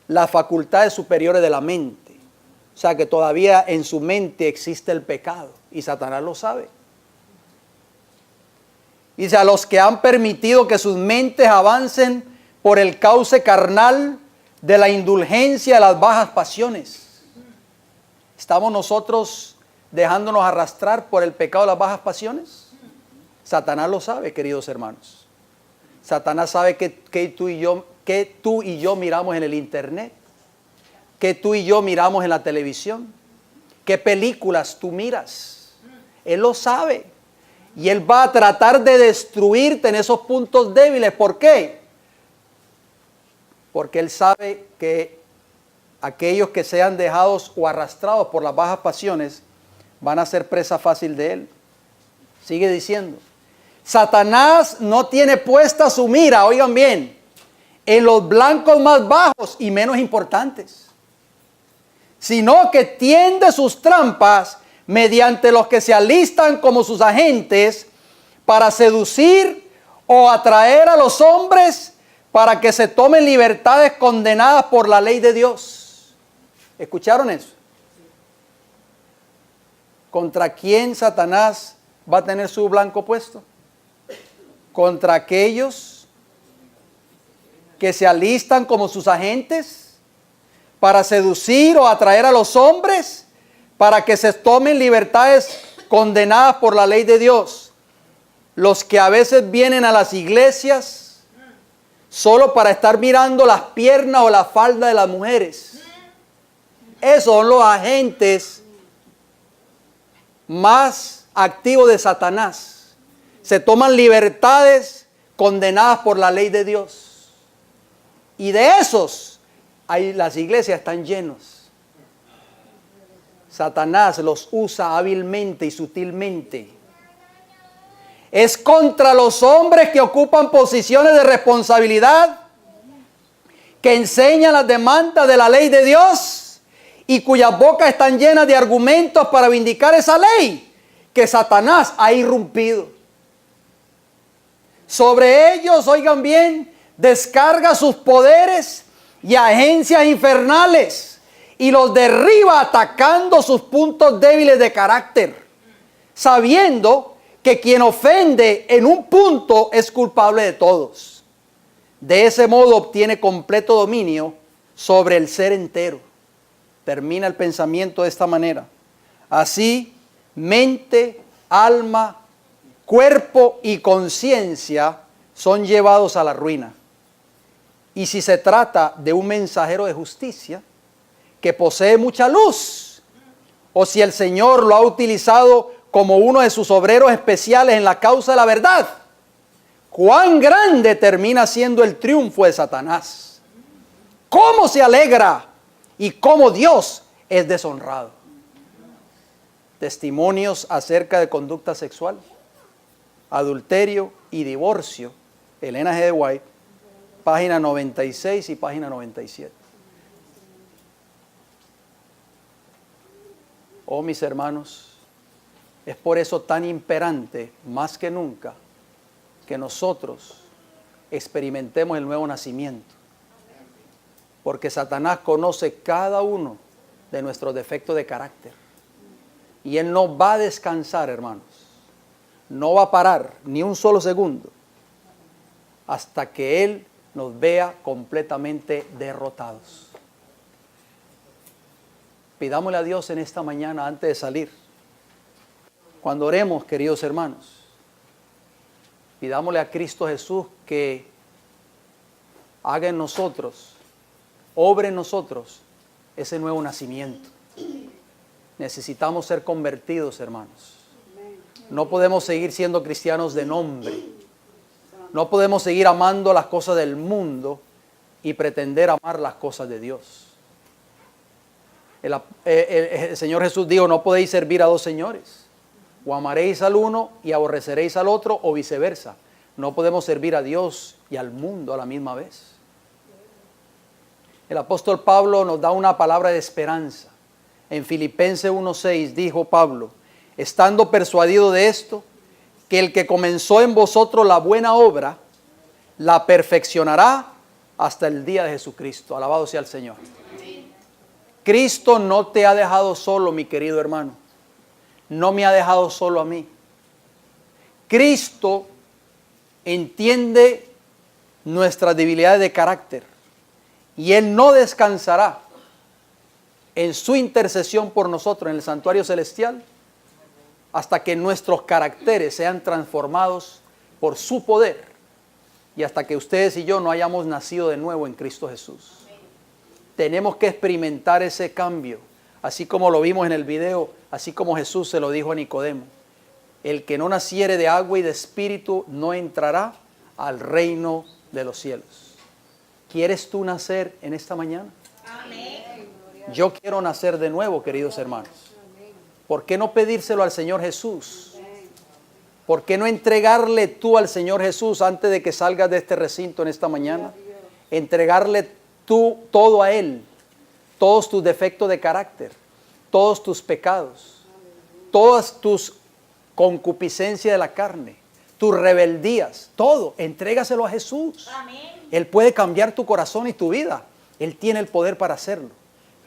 A: Las facultades superiores de la mente. O sea, que todavía en su mente existe el pecado y Satanás lo sabe. Dice, a los que han permitido que sus mentes avancen por el cauce carnal de la indulgencia de las bajas pasiones. ¿Estamos nosotros dejándonos arrastrar por el pecado de las bajas pasiones? Satanás lo sabe, queridos hermanos. Satanás sabe que tú y yo miramos en el internet, que tú y yo miramos en la televisión, qué películas tú miras. Él lo sabe. Y él va a tratar de destruirte en esos puntos débiles. ¿Por qué? Porque él sabe que aquellos que sean dejados o arrastrados por las bajas pasiones van a ser presa fácil de él. Sigue diciendo, Satanás no tiene puesta su mira, oigan bien, en los blancos más bajos y menos importantes, sino que tiende sus trampas mediante los que se alistan como sus agentes para seducir o atraer a los hombres para que se tomen libertades condenadas por la ley de Dios. ¿Escucharon eso? ¿Contra quién Satanás va a tener su blanco puesto? Contra aquellos que se alistan como sus agentes para seducir o atraer a los hombres para que se tomen libertades condenadas por la ley de Dios. Los que a veces vienen a las iglesias solo para estar mirando las piernas o la falda de las mujeres. Esos son los agentes más activos de Satanás. Se toman libertades condenadas por la ley de Dios. Y de esos, las iglesias están llenos. Satanás los usa hábilmente y sutilmente. Es contra los hombres que ocupan posiciones de responsabilidad, que enseñan las demandas de la ley de Dios y cuyas bocas están llenas de argumentos para vindicar esa ley que Satanás ha irrumpido. Sobre ellos, oigan bien, descarga sus poderes y agencias infernales y los derriba atacando sus puntos débiles de carácter, sabiendo que quien ofende en un punto es culpable de todos. De ese modo obtiene completo dominio sobre el ser entero. Termina el pensamiento de esta manera. Así, mente, alma, cuerpo y conciencia son llevados a la ruina. Y si se trata de un mensajero de justicia que posee mucha luz, o si el Señor lo ha utilizado como uno de sus obreros especiales en la causa de la verdad, cuán grande termina siendo el triunfo de Satanás. Cómo se alegra y cómo Dios es deshonrado. Testimonios acerca de conducta sexual, adulterio y divorcio. Elena G. White, página 96 y página 97. Oh, mis hermanos, es por eso tan imperante, más que nunca, que nosotros experimentemos el nuevo nacimiento. Porque Satanás conoce cada uno de nuestros defectos de carácter. Y Él no va a descansar, hermanos. No va a parar ni un solo segundo hasta que Él nos vea completamente derrotados. Pidámosle a Dios en esta mañana antes de salir. Cuando oremos, queridos hermanos, pidámosle a Cristo Jesús que haga en nosotros, obre en nosotros ese nuevo nacimiento. Necesitamos ser convertidos, hermanos. No podemos seguir siendo cristianos de nombre. No podemos seguir amando las cosas del mundo y pretender amar las cosas de Dios. El Señor Jesús dijo, no podéis servir a dos señores. O amaréis al uno y aborreceréis al otro, o viceversa. No podemos servir a Dios y al mundo a la misma vez. El apóstol Pablo nos da una palabra de esperanza. En Filipenses 1:6 dijo Pablo, estando persuadido de esto, que el que comenzó en vosotros la buena obra, la perfeccionará hasta el día de Jesucristo. Alabado sea el Señor. Cristo no te ha dejado solo, mi querido hermano. No me ha dejado solo a mí. Cristo entiende nuestras debilidades de carácter y Él no descansará en su intercesión por nosotros en el santuario celestial hasta que nuestros caracteres sean transformados por su poder y hasta que ustedes y yo no hayamos nacido de nuevo en Cristo Jesús. Tenemos que experimentar ese cambio, así como lo vimos en el video, así como Jesús se lo dijo a Nicodemo. El que no naciere de agua y de espíritu no entrará al reino de los cielos. ¿Quieres tú nacer en esta mañana?
D: Amén.
A: Yo quiero nacer de nuevo, queridos hermanos. ¿Por qué no pedírselo al Señor Jesús? ¿Por qué no entregarle tú al Señor Jesús antes de que salgas de este recinto en esta mañana? Entregarle tú todo a Él, todos tus defectos de carácter, todos tus pecados, todas tus concupiscencias de la carne, tus rebeldías, todo, entrégaselo a Jesús.
D: Amén.
A: Él puede cambiar tu corazón y tu vida. Él tiene el poder para hacerlo,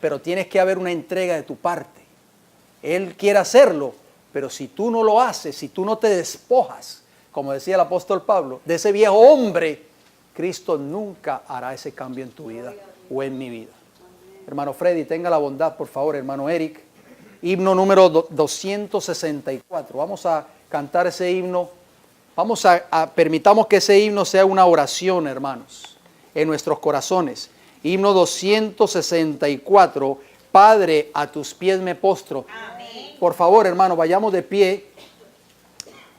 A: pero tienes que haber una entrega de tu parte. Él quiere hacerlo, pero si tú no lo haces, si tú no te despojas, como decía el apóstol Pablo, de ese viejo hombre, Cristo nunca hará ese cambio en tu vida o en mi vida. Hermano Freddy, tenga la bondad, por favor, hermano Eric, himno número 264. Vamos a cantar ese himno. Permitamos que ese himno sea una oración, hermanos, en nuestros corazones. Himno 264, Padre, a tus pies me postro.
D: Amén.
A: Por favor, hermanos, vayamos de pie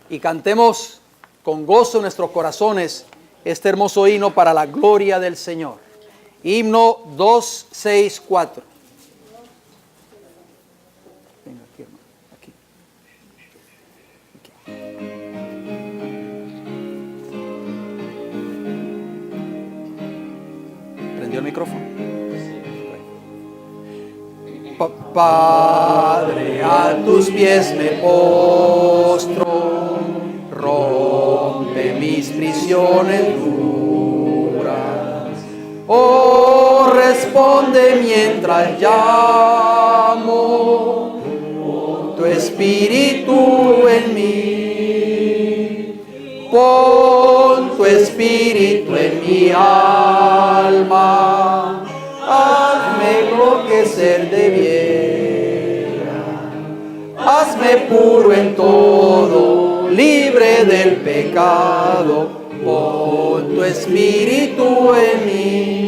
A: y cantemos con gozo en nuestros corazones este hermoso himno para la gloria del Señor. Himno 264. Venga aquí, hermano, aquí. ¿Prendió el micrófono? Padre, a tus pies me postro, rompe mis prisiones duras. Oh, responde mientras llamo, tu espíritu en mí. Pon tu espíritu en mi alma, hazme enloquecer de bien. Hazme puro en todo, libre del pecado. Pon tu espíritu en mí.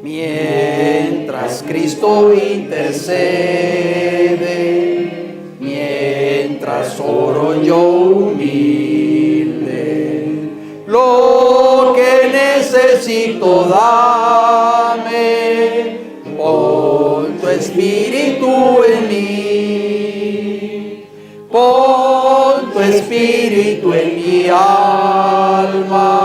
A: Mientras Cristo intercede, mientras oro yo humilde, lo que necesito dame. Pon tu espíritu en mí. Pon tu espíritu en mi alma.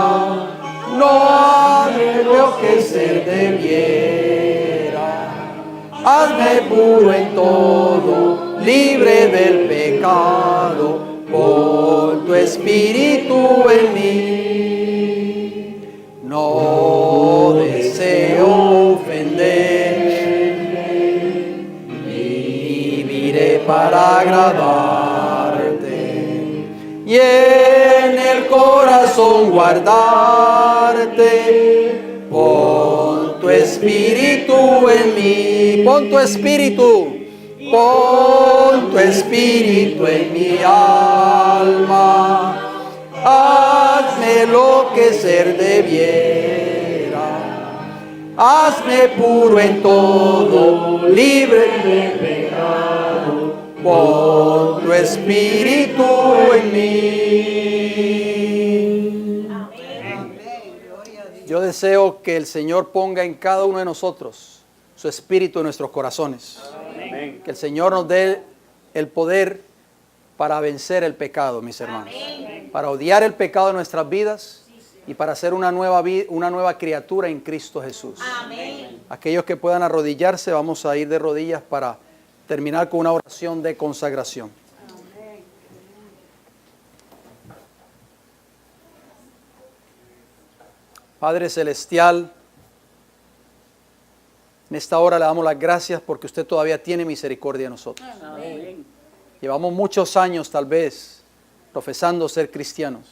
A: No hazme enloquecer de viera. Hazme puro en todo, libre del pecado. Pon tu espíritu en mí. No deseo ofenderte, viviré para agradarte y en el corazón guardarte. Pon tu espíritu en mí. Pon tu espíritu. Pon tu espíritu en mi alma. Hazme enloquecer de viera. Hazme puro en todo, libre del pecado. Pon tu espíritu en mí. Yo deseo que el Señor ponga en cada uno de nosotros su espíritu en nuestros corazones. Amén. Que el Señor nos dé el poder para vencer el pecado, mis hermanos. Amén. Para odiar el pecado de nuestras vidas y para ser una nueva criatura en Cristo Jesús. Amén. Aquellos que puedan arrodillarse, vamos a ir de rodillas para terminar con una oración de consagración. Amén. Padre Celestial, en esta hora le damos las gracias porque usted todavía tiene misericordia de nosotros. Amén. Llevamos muchos años tal vez profesando ser cristianos.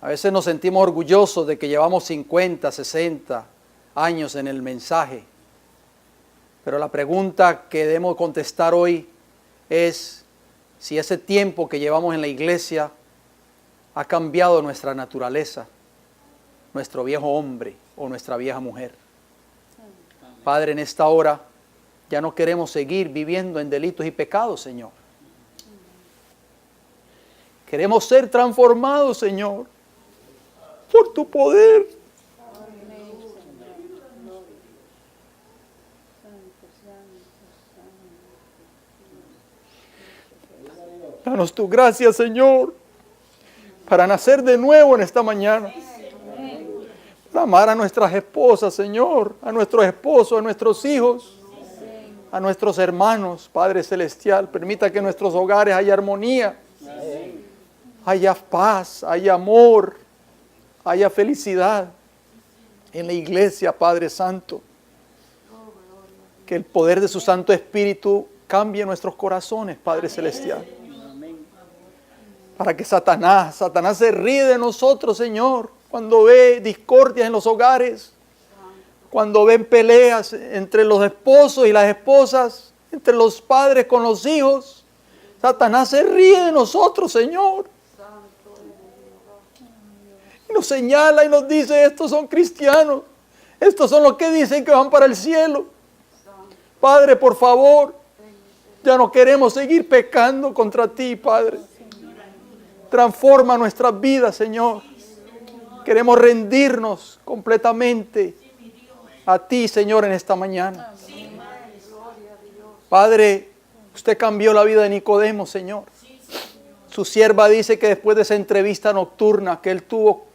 A: A veces nos sentimos orgullosos de que llevamos 50, 60 años en el mensaje. Pero la pregunta que debemos contestar hoy es si ese tiempo que llevamos en la iglesia ha cambiado nuestra naturaleza, nuestro viejo hombre o nuestra vieja mujer. Padre, en esta hora ya no queremos seguir viviendo en delitos y pecados, Señor. Queremos ser transformados, Señor, por tu poder. Danos tu gracia, Señor, para nacer de nuevo en esta mañana. Para amar a nuestras esposas, Señor, a nuestros esposos, a nuestros hijos, a nuestros hermanos. Padre Celestial, permita que en nuestros hogares haya armonía, haya paz, haya amor, haya felicidad. En la iglesia, Padre Santo, que el poder de su Santo Espíritu cambie nuestros corazones, Padre Celestial. Para que Satanás se ríe de nosotros, Señor, cuando ve discordias en los hogares, cuando ven peleas entre los esposos y las esposas, entre los padres con los hijos. Satanás se ríe de nosotros, Señor. Y nos señala y nos dice, estos son cristianos. Estos son los que dicen que van para el cielo. Padre, por favor, ya no queremos seguir pecando contra ti, Padre. Transforma nuestras vidas, Señor. Queremos rendirnos completamente a ti, Señor, en esta mañana. Padre, usted cambió la vida de Nicodemo, Señor. Su sierva dice que después de esa entrevista nocturna que él tuvo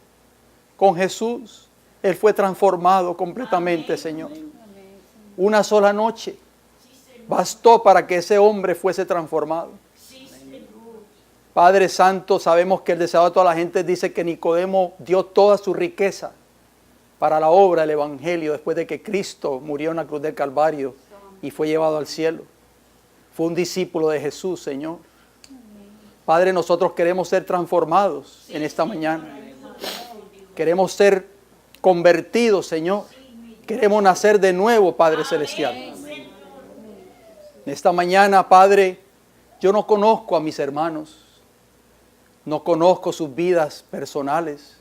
A: con Jesús, él fue transformado completamente, Señor. Una sola noche bastó para que ese hombre fuese transformado. Padre Santo, sabemos que el deseado de toda la gente dice que Nicodemo dio toda su riqueza para la obra del Evangelio después de que Cristo murió en la cruz del Calvario y fue llevado al cielo. Fue un discípulo de Jesús, Señor. Padre, nosotros queremos ser transformados en esta mañana. Queremos ser convertidos, Señor. Queremos nacer de nuevo, Padre Celestial. En esta mañana, Padre, yo no conozco a mis hermanos. No conozco sus vidas personales.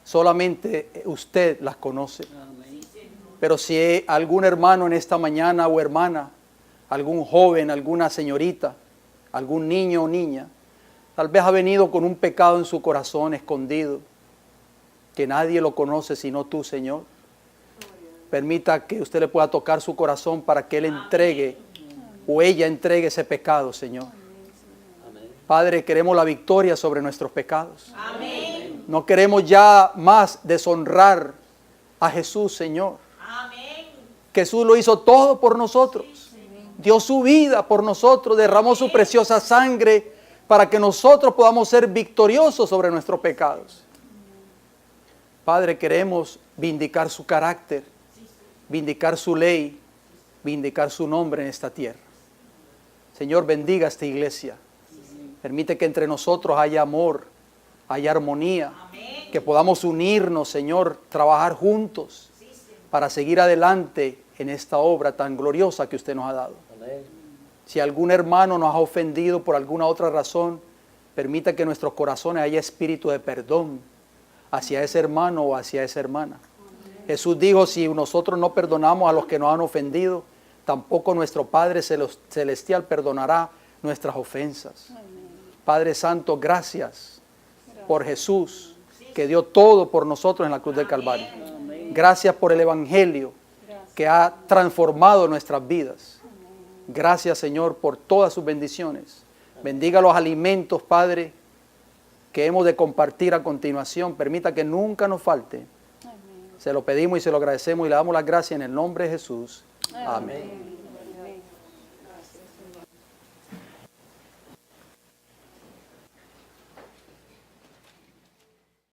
A: Solamente usted las conoce. Pero si hay algún hermano en esta mañana o hermana, algún joven, alguna señorita, algún niño o niña, tal vez ha venido con un pecado en su corazón escondido, que nadie lo conoce sino tú, Señor. Permita que usted le pueda tocar su corazón para que él entregue o ella entregue ese pecado, Señor. Padre, queremos la victoria sobre nuestros pecados.
D: Amén.
A: No queremos ya más deshonrar a Jesús, Señor.
D: Amén.
A: Jesús lo hizo todo por nosotros. Dio su vida por nosotros, derramó su preciosa sangre para que nosotros podamos ser victoriosos sobre nuestros pecados. Padre, queremos vindicar su carácter, vindicar su ley, vindicar su nombre en esta tierra. Señor, bendiga esta iglesia. Permite que entre nosotros haya amor, haya armonía, que podamos unirnos, Señor, trabajar juntos para seguir adelante en esta obra tan gloriosa que usted nos ha dado. Si algún hermano nos ha ofendido por alguna otra razón, permita que en nuestros corazones haya espíritu de perdón hacia ese hermano o hacia esa hermana. Jesús dijo, si nosotros no perdonamos a los que nos han ofendido, tampoco nuestro Padre Celestial perdonará nuestras ofensas. Padre Santo, gracias por Jesús, que dio todo por nosotros en la cruz del Calvario. Gracias por el Evangelio que ha transformado nuestras vidas. Gracias, Señor, por todas sus bendiciones. Bendiga los alimentos, Padre, que hemos de compartir a continuación. Permita que nunca nos falte. Se lo pedimos y se lo agradecemos y le damos las gracias en el nombre de Jesús. Amén.